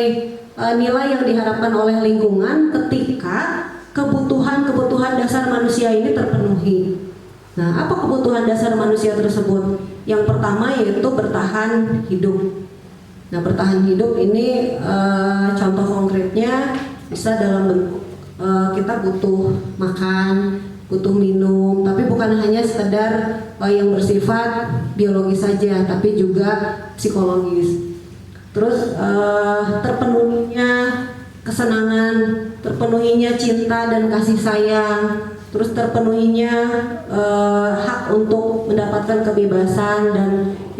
nilai yang diharapkan oleh lingkungan ketika kebutuhan dasar manusia ini terpenuhi. Nah, apa kebutuhan dasar manusia tersebut? Yang pertama yaitu bertahan hidup. Nah, bertahan hidup ini contoh konkretnya bisa dalam bentuk kita butuh makan, butuh minum, tapi bukan hanya sekedar yang bersifat biologis saja, tapi juga psikologis. Terus terpenuhinya kesenangan, terpenuhinya cinta dan kasih sayang, terus terpenuhinya hak untuk mendapatkan kebebasan, dan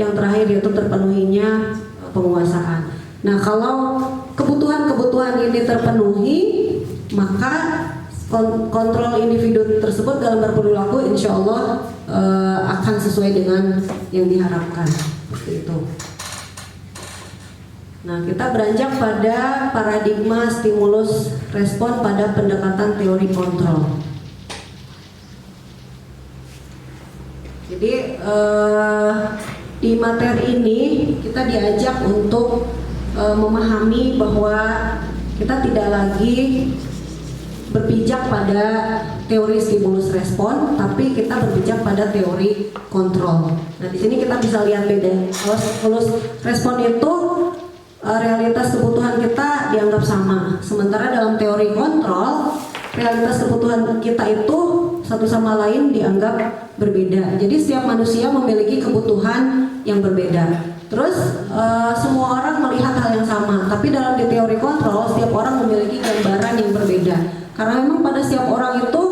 yang terakhir yaitu terpenuhinya penguasaan. Nah, kalau kebutuhan-kebutuhan ini terpenuhi, maka kontrol individu tersebut dalam berperilaku insya Allah akan sesuai dengan yang diharapkan. Seperti itu. Nah, kita beranjak pada paradigma stimulus respon pada pendekatan teori kontrol. Jadi di materi ini kita diajak untuk memahami bahwa kita tidak lagi berpijak pada teori stimulus respon, tapi kita berpijak pada teori kontrol. Nah, di sini kita bisa lihat beda. Kalau stimulus respon itu realitas kebutuhan kita dianggap sama, sementara dalam teori kontrol realitas kebutuhan kita itu satu sama lain dianggap berbeda. Jadi setiap manusia memiliki kebutuhan yang berbeda. Terus semua orang melihat hal yang sama, tapi dalam di teori kontrol setiap orang memiliki gambaran yang berbeda. Karena memang pada setiap orang itu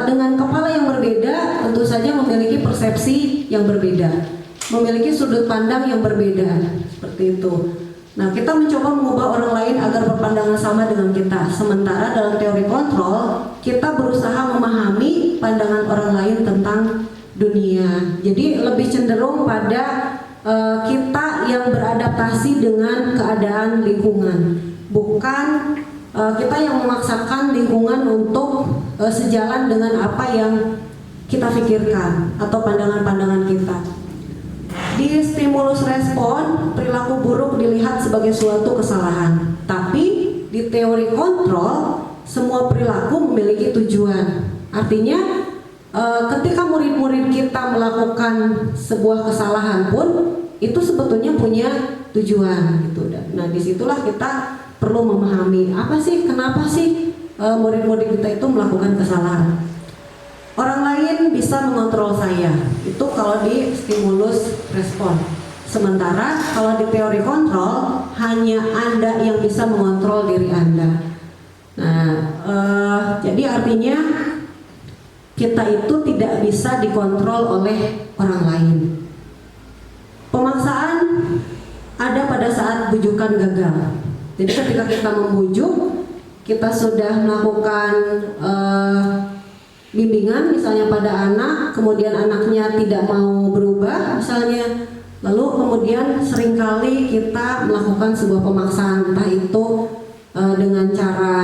dengan kepala yang berbeda tentu saja memiliki persepsi yang berbeda, memiliki sudut pandang yang berbeda, seperti itu. Nah, kita mencoba mengubah orang lain agar berpandangan sama dengan kita. Sementara dalam teori kontrol kita berusaha memahami pandangan orang lain tentang dunia. Jadi lebih cenderung pada kita yang beradaptasi dengan keadaan lingkungan, bukan kita yang memaksakan lingkungan untuk sejalan dengan apa yang kita pikirkan atau pandangan-pandangan kita. Di stimulus respon, perilaku buruk dilihat sebagai suatu kesalahan. Tapi di teori kontrol, semua perilaku memiliki tujuan. Artinya ketika murid-murid kita melakukan sebuah kesalahan pun itu sebetulnya punya tujuan gitu. Nah, disitulah kita perlu memahami kenapa sih murid-murid kita itu melakukan kesalahan. Orang lain bisa mengontrol saya, itu kalau di stimulus respon. Sementara kalau di teori kontrol hanya Anda yang bisa mengontrol diri Anda. Nah, jadi artinya kita itu tidak bisa dikontrol oleh orang lain. Pemaksaan ada pada saat bujukan gagal. Jadi ketika kita membujuk, kita sudah melakukan bimbingan misalnya pada anak, kemudian anaknya tidak mau berubah misalnya, lalu kemudian seringkali kita melakukan sebuah pemaksaan, entah itu dengan cara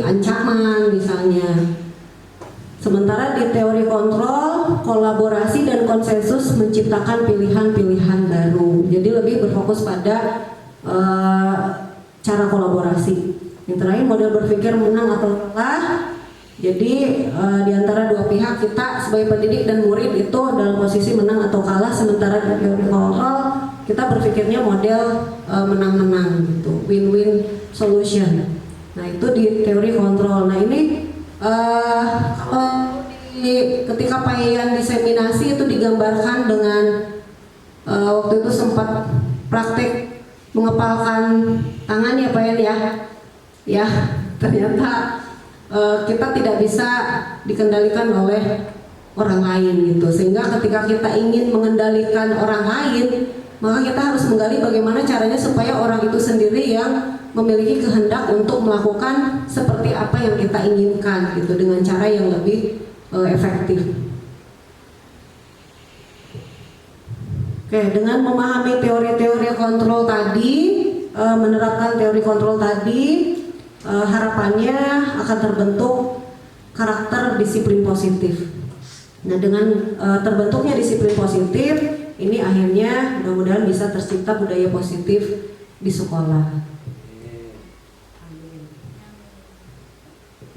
ancaman misalnya. Sementara di teori kontrol, kolaborasi dan konsensus menciptakan pilihan-pilihan baru. Jadi lebih berfokus pada cara kolaborasi. Yang terakhir, model berpikir menang atau kalah. Jadi di antara dua pihak, kita sebagai pendidik dan murid itu dalam posisi menang atau kalah. Sementara di teori kontrol kita berpikirnya model menang-menang gitu, win-win solution. Nah, itu di teori kontrol. Nah, ini ketika Payan diseminasi itu digambarkan dengan waktu itu sempat praktek mengepalkan tangan ya Payan ya ternyata kita tidak bisa dikendalikan oleh orang lain gitu, sehingga ketika kita ingin mengendalikan orang lain maka kita harus menggali bagaimana caranya supaya orang itu sendiri yang memiliki kehendak untuk melakukan seperti apa yang kita inginkan gitu dengan cara yang lebih efektif. Oke, dengan memahami teori-teori kontrol tadi, menerapkan teori kontrol tadi, harapannya akan terbentuk karakter disiplin positif. Nah, dengan terbentuknya disiplin positif, ini akhirnya mudah-mudahan bisa tercipta budaya positif di sekolah.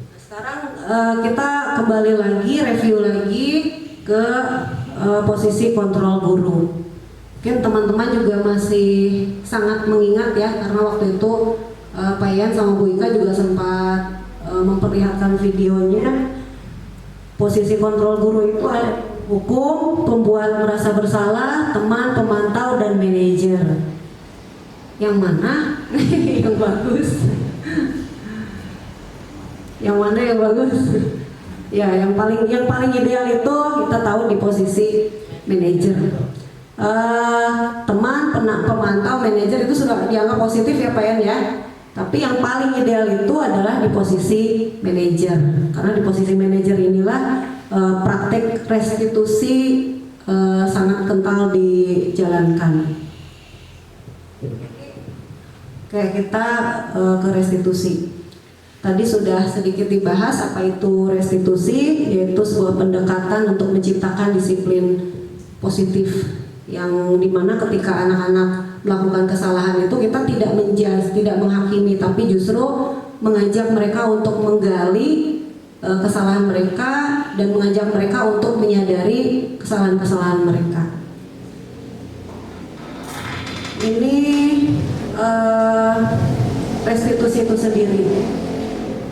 Nah, sekarang kita kembali lagi, review lagi ke posisi kontrol guru. Mungkin teman-teman juga masih sangat mengingat ya, karena waktu itu Pak Ian sama Bu Ika juga sempat memperlihatkan videonya. Posisi kontrol guru itu ada hukum, pembuat merasa bersalah, teman, pemantau, dan manajer. Yang mana? Yang bagus. Yang mana yang bagus? Ya, yang paling ideal itu kita tahu di posisi manajer. Teman, pemantau, manajer itu sudah dianggap positif ya Pak Ian ya. Tapi yang paling ideal itu adalah di posisi manajer, karena di posisi manajer inilah praktek restitusi sangat kental dijalankan. Oke, kita ke restitusi. Tadi sudah sedikit dibahas apa itu restitusi, yaitu sebuah pendekatan untuk menciptakan disiplin positif yang dimana ketika anak-anak melakukan kesalahan itu kita tidak menjudge, tidak menghakimi, tapi justru mengajak mereka untuk menggali kesalahan mereka dan mengajak mereka untuk menyadari kesalahan-kesalahan mereka. Ini restitusi itu sendiri.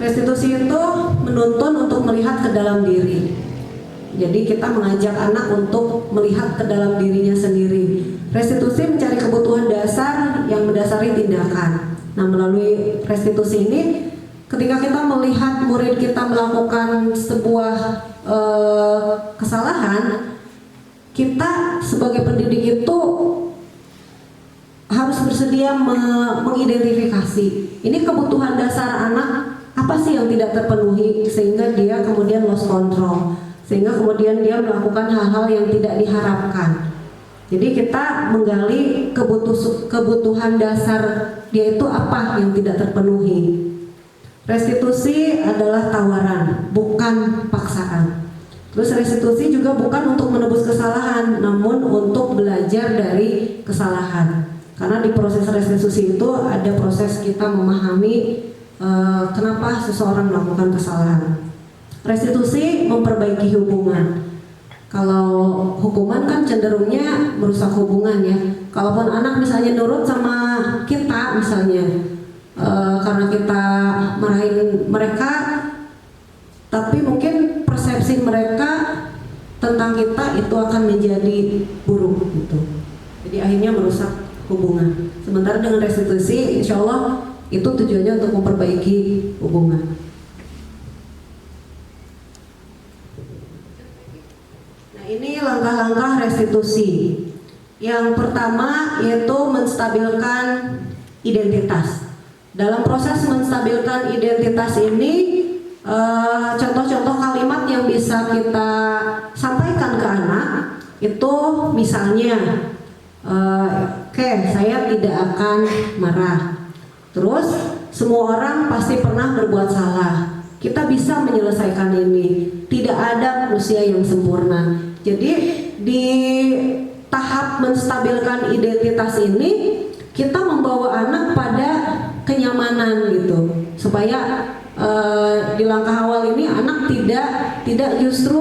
Restitusi itu menuntun untuk melihat ke dalam diri. Jadi kita mengajak anak untuk melihat ke dalam dirinya sendiri. Restitusi mencari kebutuhan dasar yang mendasari tindakan. Nah, melalui restitusi ini, ketika kita melihat murid kita melakukan sebuah kesalahan, kita sebagai pendidik itu harus bersedia mengidentifikasi ini kebutuhan dasar anak apa sih yang tidak terpenuhi sehingga dia kemudian lost control, sehingga kemudian dia melakukan hal-hal yang tidak diharapkan. Jadi kita menggali kebutuhan dasar dia itu apa yang tidak terpenuhi. Restitusi adalah tawaran, bukan paksaan. Terus restitusi juga bukan untuk menebus kesalahan, namun untuk belajar dari kesalahan. Karena di proses restitusi itu ada proses kita memahami kenapa seseorang melakukan kesalahan. Restitusi memperbaiki hubungan. Kalau hukuman kan cenderungnya merusak hubungan ya. Kalaupun anak misalnya nurut sama kita misalnya, karena kita marahin mereka, tapi mungkin persepsi mereka tentang kita itu akan menjadi buruk gitu. Jadi akhirnya merusak hubungan. Sementara dengan restitusi, insya Allah itu tujuannya untuk memperbaiki hubungan. Nah, ini langkah-langkah restitusi. Yang pertama yaitu menstabilkan identitas. Dalam proses menstabilkan identitas ini, contoh-contoh kalimat yang bisa kita sampaikan ke anak itu misalnya, oke, saya tidak akan marah. Terus semua orang pasti pernah berbuat salah. Kita bisa menyelesaikan ini. Tidak ada manusia yang sempurna. Jadi di tahap menstabilkan identitas ini kita membawa anak pada kenyamanan gitu, supaya di langkah awal ini anak tidak justru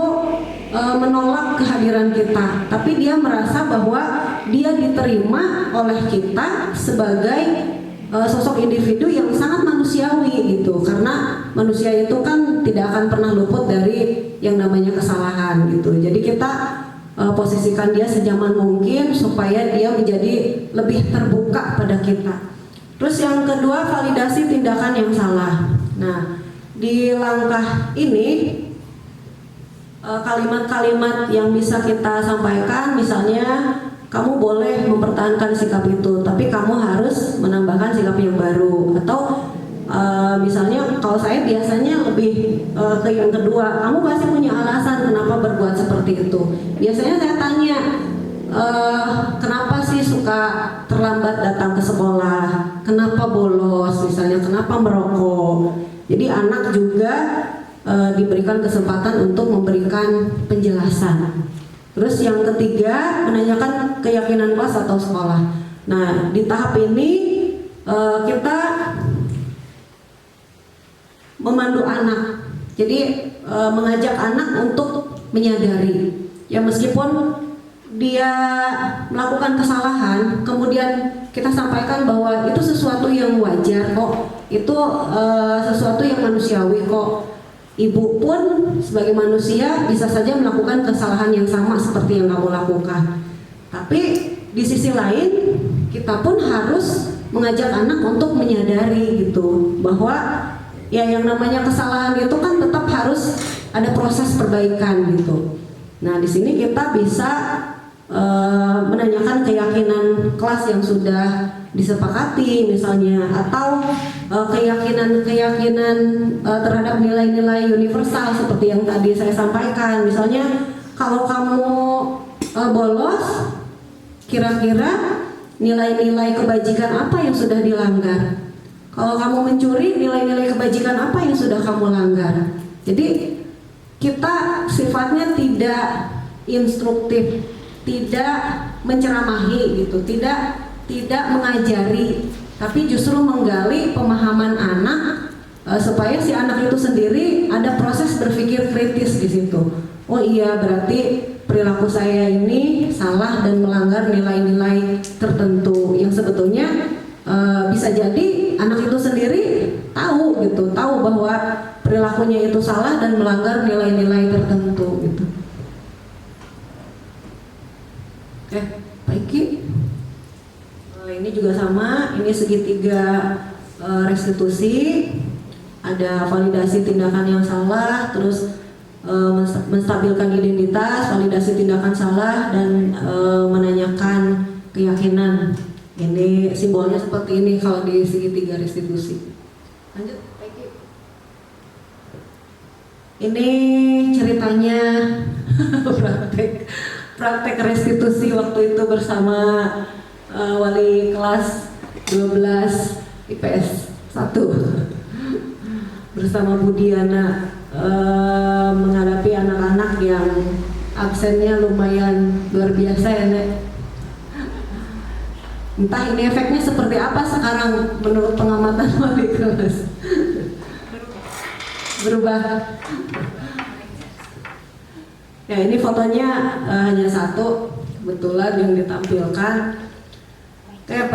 menolak kehadiran kita, tapi dia merasa bahwa dia diterima oleh kita sebagai sosok individu yang sangat manusiawi gitu, karena manusia itu kan tidak akan pernah luput dari yang namanya kesalahan gitu. Jadi kita posisikan dia sejaman mungkin supaya dia menjadi lebih terbuka pada kita. Terus yang kedua, validasi tindakan yang salah. Nah, di langkah ini kalimat-kalimat yang bisa kita sampaikan, misalnya kamu boleh mempertahankan sikap itu, tapi kamu harus menambahkan sikap yang baru. Atau misalnya kalau saya biasanya lebih ke yang kedua, kamu pasti punya alasan kenapa berbuat seperti itu. Biasanya saya tanya, kenapa sih suka terlambat datang ke sekolah, kenapa bolos misalnya, kenapa merokok. Jadi anak juga diberikan kesempatan untuk memberikan penjelasan. Terus yang ketiga, menanyakan keyakinan kelas atau sekolah. Nah, di tahap ini kita memandu anak. Jadi mengajak anak untuk menyadari, ya meskipun dia melakukan kesalahan, kemudian kita sampaikan bahwa itu sesuatu yang wajar kok, itu sesuatu yang manusiawi kok. Ibu pun sebagai manusia bisa saja melakukan kesalahan yang sama seperti yang kamu lakukan. Tapi di sisi lain kita pun harus mengajak anak untuk menyadari gitu, bahwa ya yang namanya kesalahan itu kan tetap harus ada proses perbaikan gitu. Nah, di sini kita bisa menanyakan keyakinan kelas yang sudah disepakati misalnya, atau keyakinan terhadap nilai-nilai universal seperti yang tadi saya sampaikan. Misalnya kalau kamu bolos, kira-kira nilai-nilai kebajikan apa yang sudah dilanggar? Kalau kamu mencuri, nilai-nilai kebajikan apa yang sudah kamu langgar? Jadi kita sifatnya tidak instruktif, tidak menceramahi gitu, tidak mengajari, tapi justru menggali pemahaman anak supaya si anak itu sendiri ada proses berpikir kritis di situ. Oh iya, berarti perilaku saya ini salah dan melanggar nilai-nilai tertentu yang sebetulnya bisa jadi anak itu sendiri tahu gitu, tahu bahwa perilakunya itu salah dan melanggar nilai-nilai tertentu gitu. Oke, Pak Iki. Ini juga sama, ini segitiga restitusi, ada validasi tindakan yang salah, terus menstabilkan identitas, validasi tindakan salah, dan menanyakan keyakinan. Ini simbolnya seperti ini kalau di segitiga restitusi. Lanjut, Pak Iki. Ini ceritanya praktek restitusi waktu itu bersama wali kelas 12 IPS 1 bersama Budiana, menghadapi anak-anak yang absennya lumayan luar biasa ya, Nek. Entah ini efeknya seperti apa sekarang menurut pengamatan wali kelas. Berubah. Ya, ini fotonya hanya satu kebetulan yang ditampilkan. Kayak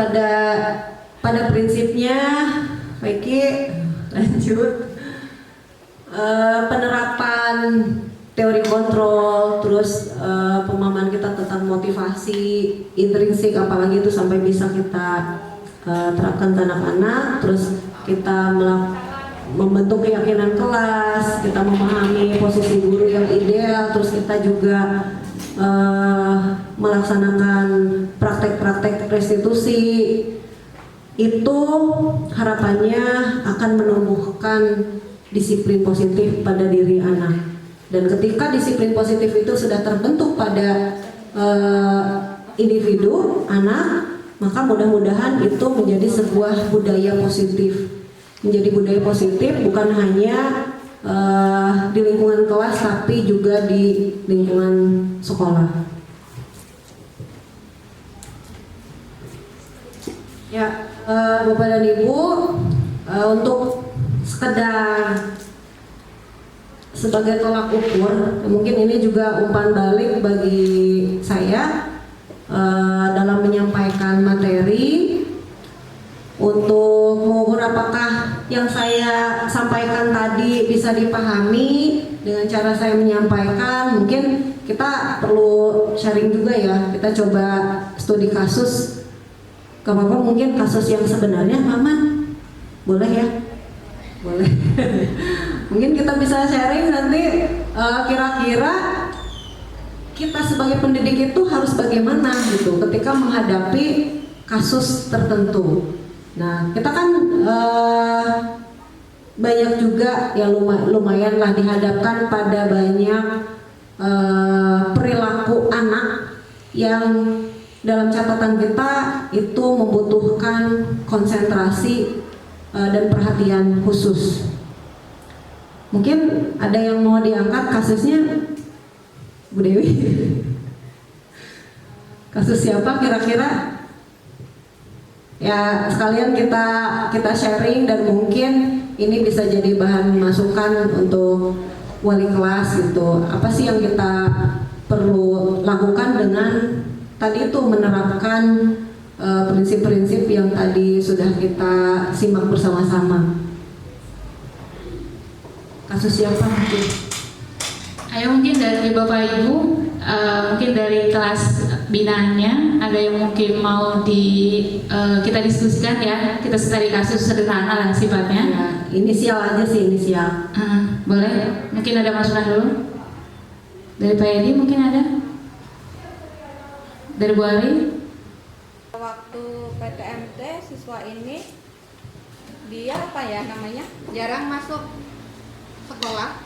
pada prinsipnya, Vicky lanjut, penerapan teori kontrol, terus pemahaman kita tentang motivasi intrinsik, apalagi itu sampai bisa kita terapkan ke anak-anak, terus kita membentuk keyakinan kelas, kita memahami posisi guru yang ideal, terus kita juga melaksanakan praktek-praktek restitusi. Itu harapannya akan menumbuhkan disiplin positif pada diri anak. Dan ketika disiplin positif itu sudah terbentuk pada individu anak, maka mudah-mudahan itu menjadi sebuah budaya positif. Menjadi budaya positif bukan hanya di lingkungan kelas, tapi juga di lingkungan sekolah. Ya, Bapak dan Ibu, untuk sekedar sebagai tolak ukur, mungkin ini juga umpan balik bagi saya dalam menyampaikan materi untuk mengukur apakah yang saya sampaikan tadi bisa dipahami dengan cara saya menyampaikan. Mungkin kita perlu sharing juga ya, kita coba studi kasus. Gak apa-apa, mungkin kasus yang sebenarnya aman, boleh ya? Boleh. Mungkin kita bisa sharing nanti kira-kira kita sebagai pendidik itu harus bagaimana gitu ketika menghadapi kasus tertentu. Nah, kita kan banyak juga ya lumayan lah dihadapkan pada banyak perilaku anak yang dalam catatan kita itu membutuhkan konsentrasi dan perhatian khusus. Mungkin ada yang mau diangkat kasusnya, Bu Dewi? Kasus siapa kira-kira? Ya sekalian kita sharing dan mungkin ini bisa jadi bahan masukan untuk wali kelas gitu. Apa sih yang kita perlu lakukan dengan tadi itu menerapkan prinsip-prinsip yang tadi sudah kita simak bersama-sama. Kasus siapa mungkin? Ayo mungkin dari Bapak Ibu, mungkin dari kelas binaannya ada yang mungkin mau kita diskusikan ya. Kita cari kasus sederhana lah sifatnya. Ya, inisial aja sih, inisial. Boleh? Mungkin ada masukan dulu. Dari Pak Edi mungkin ada? Dari Bu Ari? Waktu PTMT siswa ini dia apa ya namanya jarang masuk sekolah.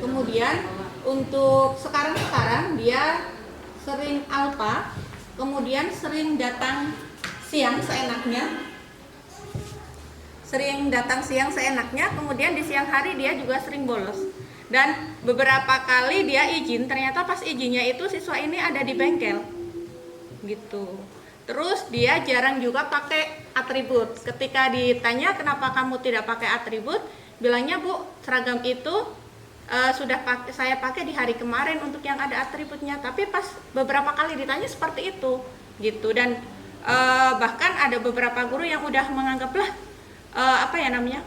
Kemudian untuk sekarang dia sering alpa, kemudian sering datang siang seenaknya. Kemudian di siang hari dia juga sering bolos. Dan beberapa kali dia izin, ternyata pas izinnya itu siswa ini ada di bengkel. Gitu. Terus dia jarang juga pakai atribut. Ketika ditanya kenapa kamu tidak pakai atribut, bilangnya Bu, seragam itu saya pakai di hari kemarin untuk yang ada atributnya. Tapi pas beberapa kali ditanya seperti itu, gitu. Dan bahkan ada beberapa guru yang udah menganggaplah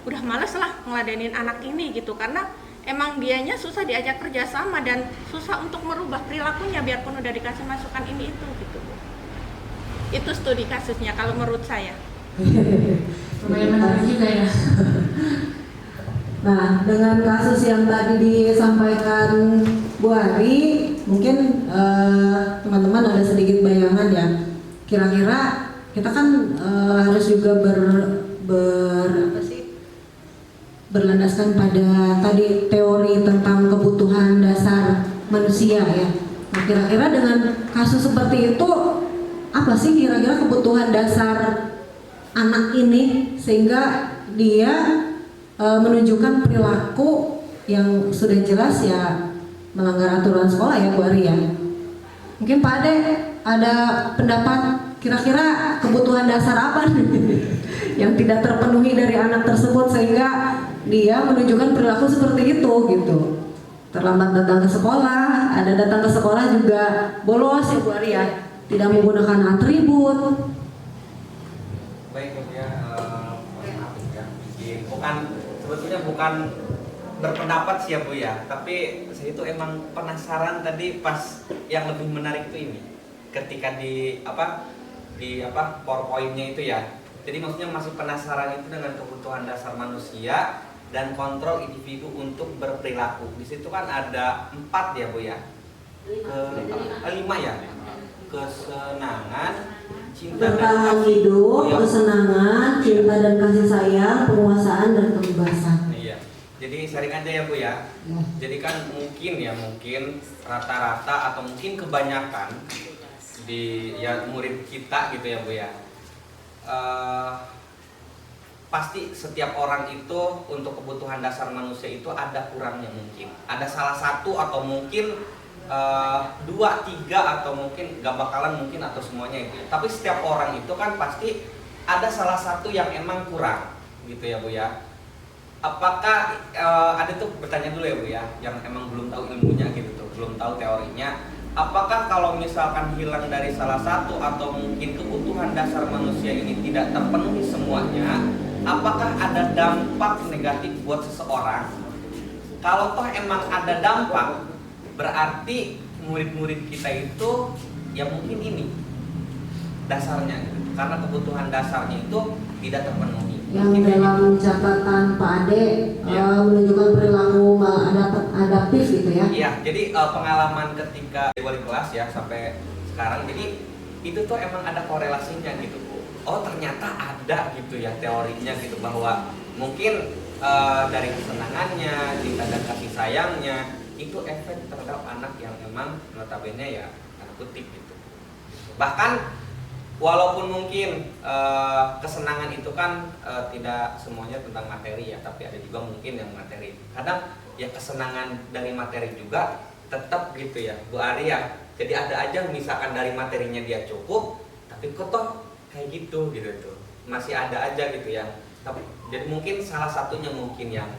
udah males lah ngeladenin anak ini gitu, karena emang dianya susah diajak kerjasama dan susah untuk merubah perilakunya biarpun udah dikasih masukan ini itu gitu. Itu studi kasusnya kalau menurut saya. Lumayan menarik juga ya. Nah, dengan kasus yang tadi disampaikan Bu Ari, mungkin teman-teman ada sedikit bayangan ya. Kira-kira kita kan harus juga berlandaskan pada tadi teori tentang kebutuhan dasar manusia ya. Nah, kira-kira dengan kasus seperti itu apa sih kira-kira kebutuhan dasar anak ini sehingga dia menunjukkan perilaku yang sudah jelas ya melanggar aturan sekolah ya Bu Ari ya. Mungkin Pak Ade ada pendapat kira-kira kebutuhan dasar apa yang tidak terpenuhi dari anak tersebut sehingga dia menunjukkan perilaku seperti itu gitu. Terlambat datang ke sekolah, ada datang ke sekolah juga bolos ya Bu Ari ya, tidak menggunakan atribut. Baik ya, maaf ya, sebetulnya bukan berpendapat sih ya Bu ya, tapi saya itu emang penasaran tadi pas yang lebih menarik itu ini, ketika di PowerPoint-nya itu ya. Jadi maksudnya masih penasaran itu dengan kebutuhan dasar manusia dan kontrol individu untuk berperilaku. Di situ kan ada 4 ya Bu ya, 5 ya, kesenangan, cinta dan hidup, kesenangan, cinta dan kasih sayang, penguasaan dan kebebasan. Iya. Jadi sharing aja ya Bu ya. Jadi kan mungkin rata-rata atau mungkin kebanyakan di murid kita gitu ya Bu ya. Pasti setiap orang itu untuk kebutuhan dasar manusia itu ada kurangnya mungkin. Ada salah satu atau mungkin 2, 3 atau mungkin gak bakalan mungkin atau semuanya itu. Tapi setiap orang itu kan pasti ada salah satu yang emang kurang gitu ya Bu ya. Apakah ada tuh bertanya dulu ya Bu ya, yang emang belum tahu ilmunya gitu tuh, belum tahu teorinya. Apakah kalau misalkan hilang dari salah satu atau mungkin kebutuhan dasar manusia ini tidak terpenuhi semuanya, apakah ada dampak negatif buat seseorang? Kalau toh emang ada dampak, berarti murid-murid kita itu ya mungkin ini dasarnya gitu. Karena kebutuhan dasarnya itu tidak terpenuhi. yang dalam catatan Pak Ade menunjukkan perilaku maladaptif gitu ya? Iya, jadi pengalaman ketika wali kelas ya sampai sekarang, jadi itu tuh emang ada korelasinya gitu Bu. Oh ternyata ada gitu ya teorinya gitu, bahwa mungkin dari kesenangannya, cinta dan kasih sayangnya itu efek terhadap anak yang emang notabene ya tanda kutip gitu. Bahkan walaupun mungkin kesenangan itu kan tidak semuanya tentang materi ya, tapi ada juga mungkin yang materi. Kadang ya kesenangan dari materi juga tetap gitu ya Bu Ari ya. Jadi ada aja misalkan dari materinya dia cukup, tapi kok toh kayak gitu tuh. Masih ada aja gitu ya. Tapi jadi mungkin salah satunya mungkin yang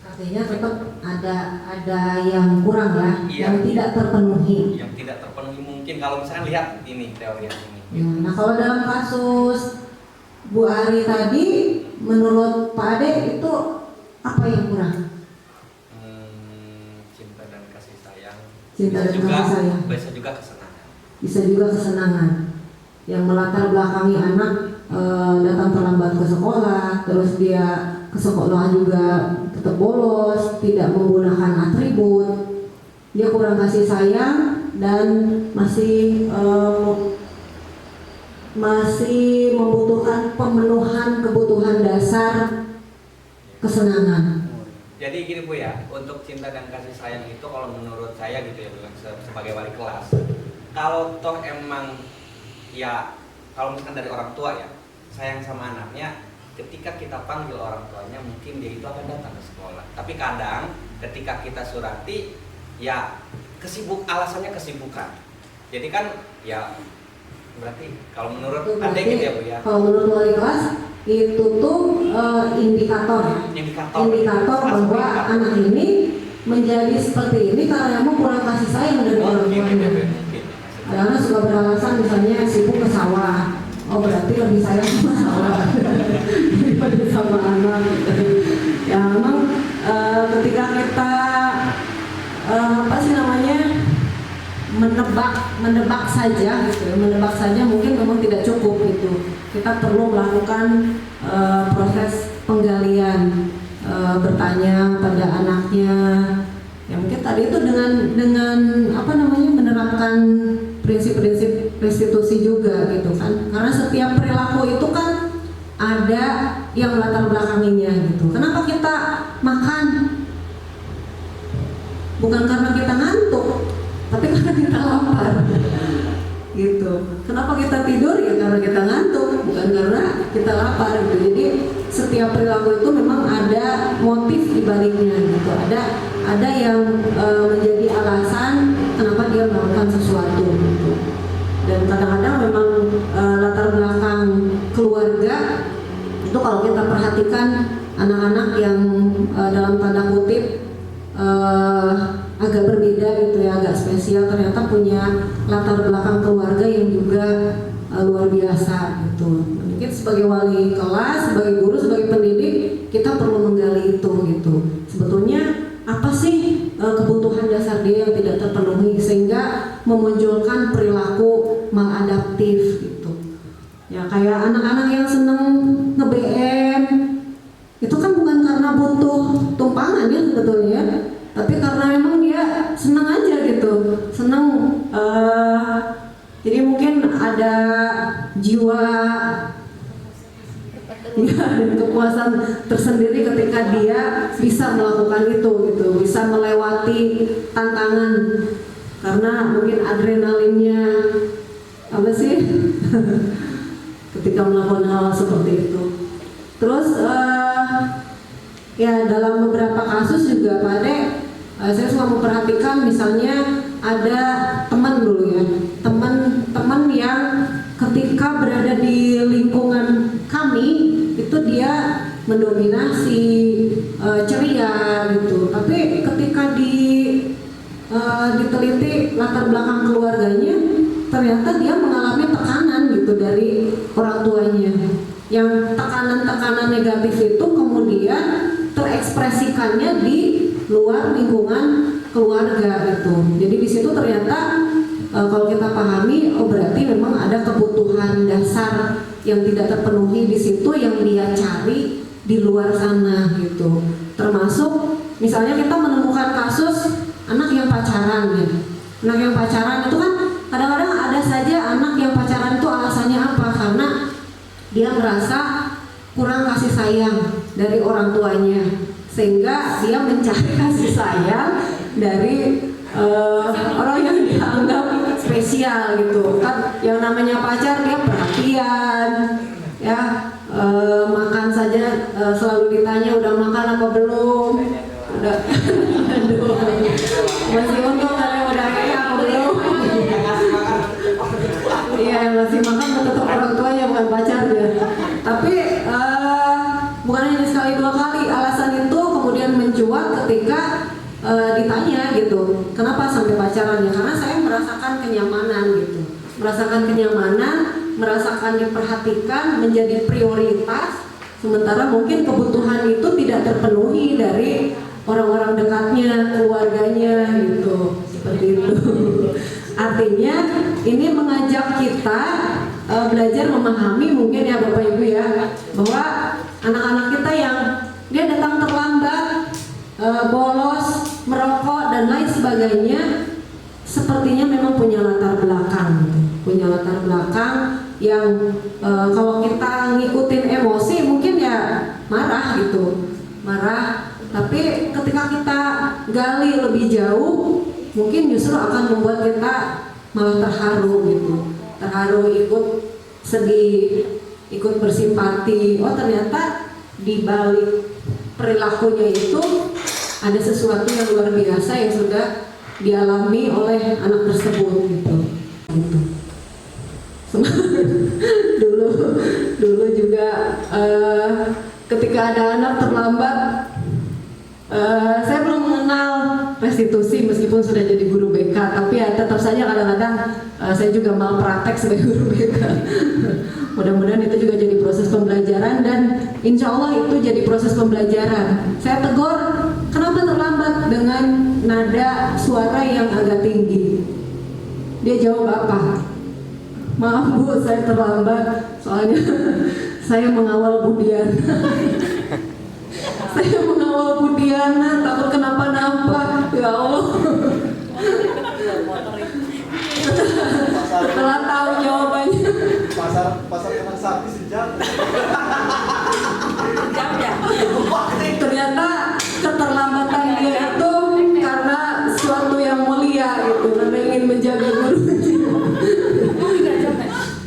artinya tetap ada yang kurang ya, iya, yang tidak terpenuhi. Yang tidak terpenuhi mungkin kalau misalkan lihat ini teori yang ini. Nah kalau dalam kasus Bu Ari tadi, menurut Pak Ade itu apa yang kurang? Cinta dan kasih sayang. Cinta dan kasih sayang. Bisa juga kesenangan. Bisa juga kesenangan yang melatar belakangi anak datang terlambat ke sekolah, terus dia ke sekolah juga tetap bolos, tidak menggunakan atribut, dia kurang kasih sayang dan masih membutuhkan pemenuhan kebutuhan dasar kesenangan. Jadi gini Bu ya, untuk cinta dan kasih sayang itu kalau menurut saya gitu ya sebagai wali kelas, kalau toh emang ya kalau misalkan dari orang tua ya sayang sama anaknya, ketika kita panggil orang tuanya mungkin dia itu akan datang ke sekolah. Tapi kadang ketika kita surati ya alasannya kesibukan. Jadi kan ya berarti kalau menurut Anda gitu ya Bu ya. Kalau menurut wali kelas itu tuh indikator bahwa anak ini menjadi seperti ini karena memang kurang kasih sayang dari orang tuanya. Kadang-kadang suka beralasan misalnya sibuk ke sawah. Oh berarti lebih sayang sama sawah daripada sama anak. Ya memang ketika kita menebak saja mungkin memang tidak cukup gitu. Kita perlu melakukan proses penggalian, bertanya pada anaknya. Ya mungkin tadi itu dengan menerapkan prinsip-prinsip restitusi juga gitu kan. Karena setiap perilaku itu kan ada yang latar belakanginya gitu. Kenapa kita makan? Bukan karena kita ngantuk, tapi karena kita lapar. Gitu. Kenapa kita tidur? Ya karena kita ngantuk, bukan karena kita lapar gitu. Jadi setiap perilaku itu memang ada motif di baliknya gitu. Ada yang menjadi alasan kenapa dia melakukan sesuatu gitu. Dan kadang-kadang memang latar belakang keluarga itu kalau kita perhatikan anak-anak yang dalam tanda kutip agak berbeda gitu ya, agak spesial, ternyata punya latar belakang keluarga yang juga luar biasa gitu. Mungkin sebagai wali kelas, sebagai guru, sebagai pendidik kita perlu menggali itu gitu. Sebetulnya apa sih kebutuhan dasar dia yang tidak terpenuhi sehingga memunculkan perilaku maladaptif gitu. Ya kayak anak-anak yang seneng nge-BM itu kan bukan karena butuh tumpangan ya sebetulnya, tapi karena memang dia senang aja gitu, senang. Jadi mungkin ada jiwa ya, dan kepuasan tersendiri ketika dia bisa melakukan itu gitu, bisa melewati tantangan karena mungkin adrenalinnya apa sih ketika melakukan hal seperti itu. Terus ya dalam beberapa kasus juga Pak Ade, saya suka memperhatikan misalnya ada teman dulu ya, teman yang ketika berada di lingkungan kami itu dia mendominasi, ceria gitu. Tapi ketika diteliti latar belakang keluarganya, ternyata dia mengalami tekanan gitu dari orang tuanya. Yang tekanan-tekanan negatif itu kemudian terekspresikannya di luar lingkungan keluarga gitu. Jadi di situ ternyata kalau kita pahami, oh berarti memang ada kebutuhan dasar yang tidak terpenuhi di situ yang dia cari di luar sana gitu. Termasuk misalnya kita menemukan kasus anak yang pacaran ya. Anak yang pacaran itu kan kadang-kadang ada saja anak yang pacaran itu alasannya apa? Karena dia merasa kurang kasih sayang dari orang tuanya, sehingga dia mencari kasih sayang dari orang yang dianggap spesial gitu kan. Yang namanya pacar dia perhatian ya, makan saja selalu ditanya udah makan apa belum, udah aduh, masih untung ada udah kayak apa belum. Iya, masih makan tetap orang tuanya bukan pacarnya. Tapi bukan hanya sekali dua kali, alasan itu kemudian mencuat ketika ditanya gitu, kenapa sampai pacarannya? Karena saya merasakan kenyamanan gitu, merasakan kenyamanan, merasakan diperhatikan, menjadi prioritas. Sementara mungkin kebutuhan itu tidak terpenuhi dari orang-orang dekatnya, keluarganya gitu, seperti itu. Artinya ini mengajak kita belajar memahami mungkin ya Bapak Ibu ya, bahwa anak-anak kita yang dia datang terlambat, bolos, merokok dan lain sebagainya, sepertinya memang punya latar belakang, yang kalau kita ngikutin emosi mungkin ya marah gitu, tapi ketika kita gali lebih jauh, mungkin justru akan membuat kita malah terharu gitu, ikut sedih, ikut bersimpati. Oh ternyata di balik perilakunya itu ada sesuatu yang luar biasa yang sudah dialami oleh anak tersebut gitu. dulu juga ketika ada anak terlambat, saya belum mengenal restitusi meskipun sudah jadi guru BK, tapi ya tetap saja kadang-kadang saya juga mau praktek sebagai guru BK. Mudah-mudahan itu juga jadi proses pembelajaran, dan insya Allah itu jadi proses pembelajaran. Saya tegur, kenapa terlambat, dengan nada suara yang agak tinggi. Dia jawab apa? Maaf Bu, saya terlambat, soalnya saya mengawal Budiana. Saya mengawal Budiana, takut kenapa-napa. Ya Allah. Setelah tahu jawabannya, pasar kena sapi sejak. Ternyata keterlambatan dia itu karena sesuatu yang mulia gitu, karena ingin menjaga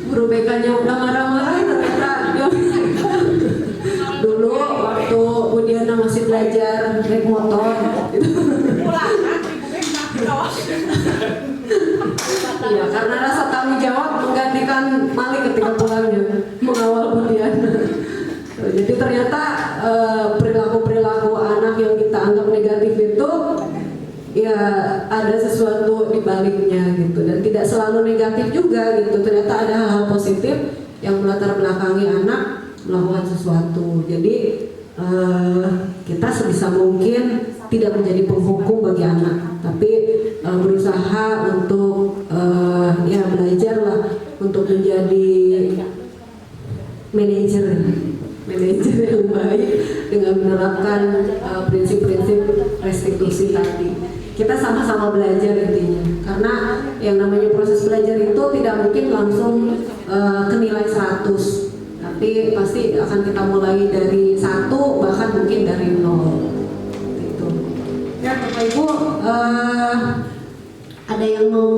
guru BK-nya udah marah-marah, ternyata dia dulu waktu Budiana masih belajar naik motor gitu. Ya, karena rasa tanggung jawab menggantikan Malik ketika pulangnya mengawal Budiana. Jadi ternyata perilaku-perilaku anak yang kita anggap negatif itu ya ada sesuatu di baliknya gitu, dan tidak selalu negatif juga gitu. Ternyata ada hal-hal positif yang melatar belakangi anak melakukan sesuatu. Jadi kita sebisa mungkin tidak menjadi penghukum bagi anak, tapi berusaha untuk ya belajarlah untuk menjadi manajer yang baik dengan menerapkan prinsip-prinsip restitusi tadi. Kita sama-sama belajar intinya, karena yang namanya proses belajar itu tidak mungkin langsung ke nilai 100, tapi pasti akan kita mulai dari 1, bahkan mungkin dari 0 gitu. Ya Bapak Ibu, ada yang mau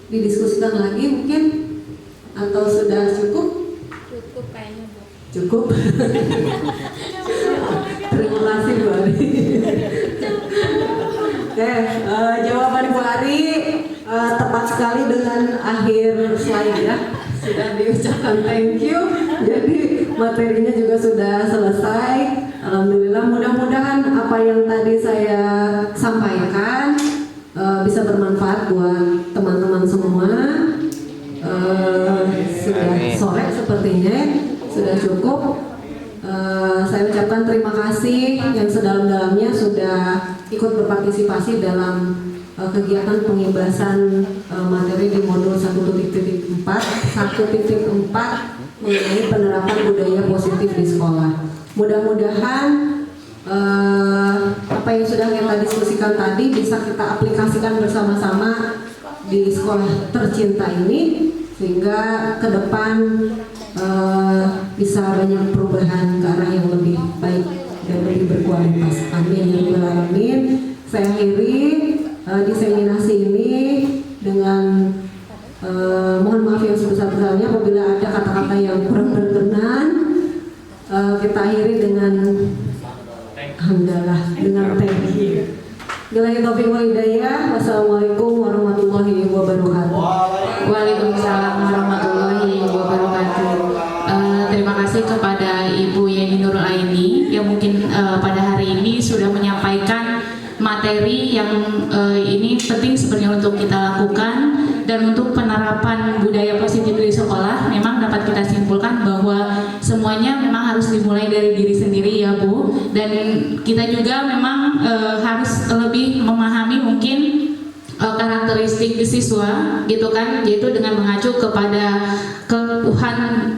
didiskusikan lagi mungkin, atau sudah cukup? Cukup kayaknya Bu. Cukup. Terima kasih Bu Ari. Oke, jawaban Bu Ari tepat sekali dengan akhir slide ya. Sudah diucapkan thank you. Jadi materinya juga sudah selesai. Alhamdulillah, mudah-mudahan apa yang tadi saya sampaikan bisa bermanfaat buat teman-teman semua. Sudah sore sepertinya, sudah cukup. Saya ucapkan terima kasih yang sedalam-dalamnya sudah ikut berpartisipasi dalam kegiatan pengibasan materi di modul 1.4 mengenai penerapan budaya positif di sekolah. Mudah-mudahan apa yang sudah kita diskusikan tadi bisa kita aplikasikan bersama-sama di sekolah tercinta ini, sehingga ke depan bisa banyak perubahan ke arah yang lebih baik dan lebih berkualitas. Amin ya rabbal alamin. Saya akhiri diseminasi ini dengan mohon maaf yang sebesar-besarnya apabila ada kata-kata yang kurang berkenan. Kita akhiri dengan alhamdulillah, dengan thank you. Billahi taufiq wal hidayah. Wassalamualaikum warahmatullahi wabarakatuh. Waalaikumsalam warahmatullahi wabarakatuh. Terima kasih kepada Ibu Yeni Nurul Aini yang mungkin pada hari ini sudah menyampaikan materi yang ini penting sebenarnya untuk kita lakukan, dan untuk penerapan budaya positif di sekolah memang dapat kita simpulkan bahwa semuanya memang harus dimulai dari diri sendiri ya Bu, dan kita juga memang harus lebih memahami mungkin karakteristik siswa gitu kan, yaitu dengan mengacu kepada kebutuhan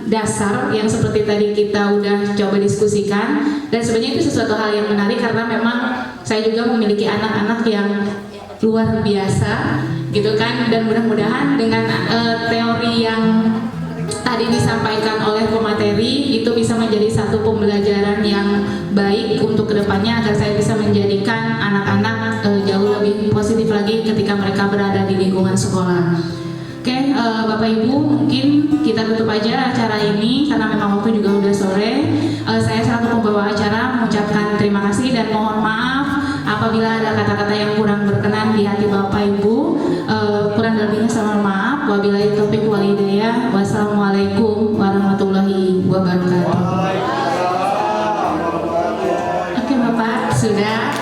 dasar yang seperti tadi kita udah coba diskusikan. Dan sebenarnya itu sesuatu hal yang menarik karena memang saya juga memiliki anak-anak yang luar biasa gitu kan, dan mudah-mudahan dengan teori yang tadi disampaikan oleh pemateri itu bisa menjadi satu pembelajaran yang baik untuk kedepannya agar saya bisa menjadikan anak-anak jauh lebih positif lagi ketika mereka berada di lingkungan sekolah. Oke, Bapak Ibu, mungkin kita tutup aja acara ini karena memang waktu juga udah sore. Saya selaku pembawa acara mengucapkan terima kasih dan mohon maaf apabila ada kata-kata yang kurang berkenan di hati Bapak Ibu. Kurang lebihnya saya mohon maaf. Wabillahi taufiq wal hidayah. Wassalamualaikum warahmatullahi wabarakatuh. Oke Bapak, sudah.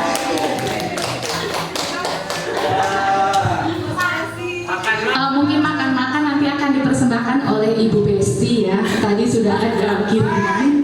Mungkin makan-makan nanti akan dipersembahkan oleh Ibu Besti ya. Tadi sudah ada kiriman.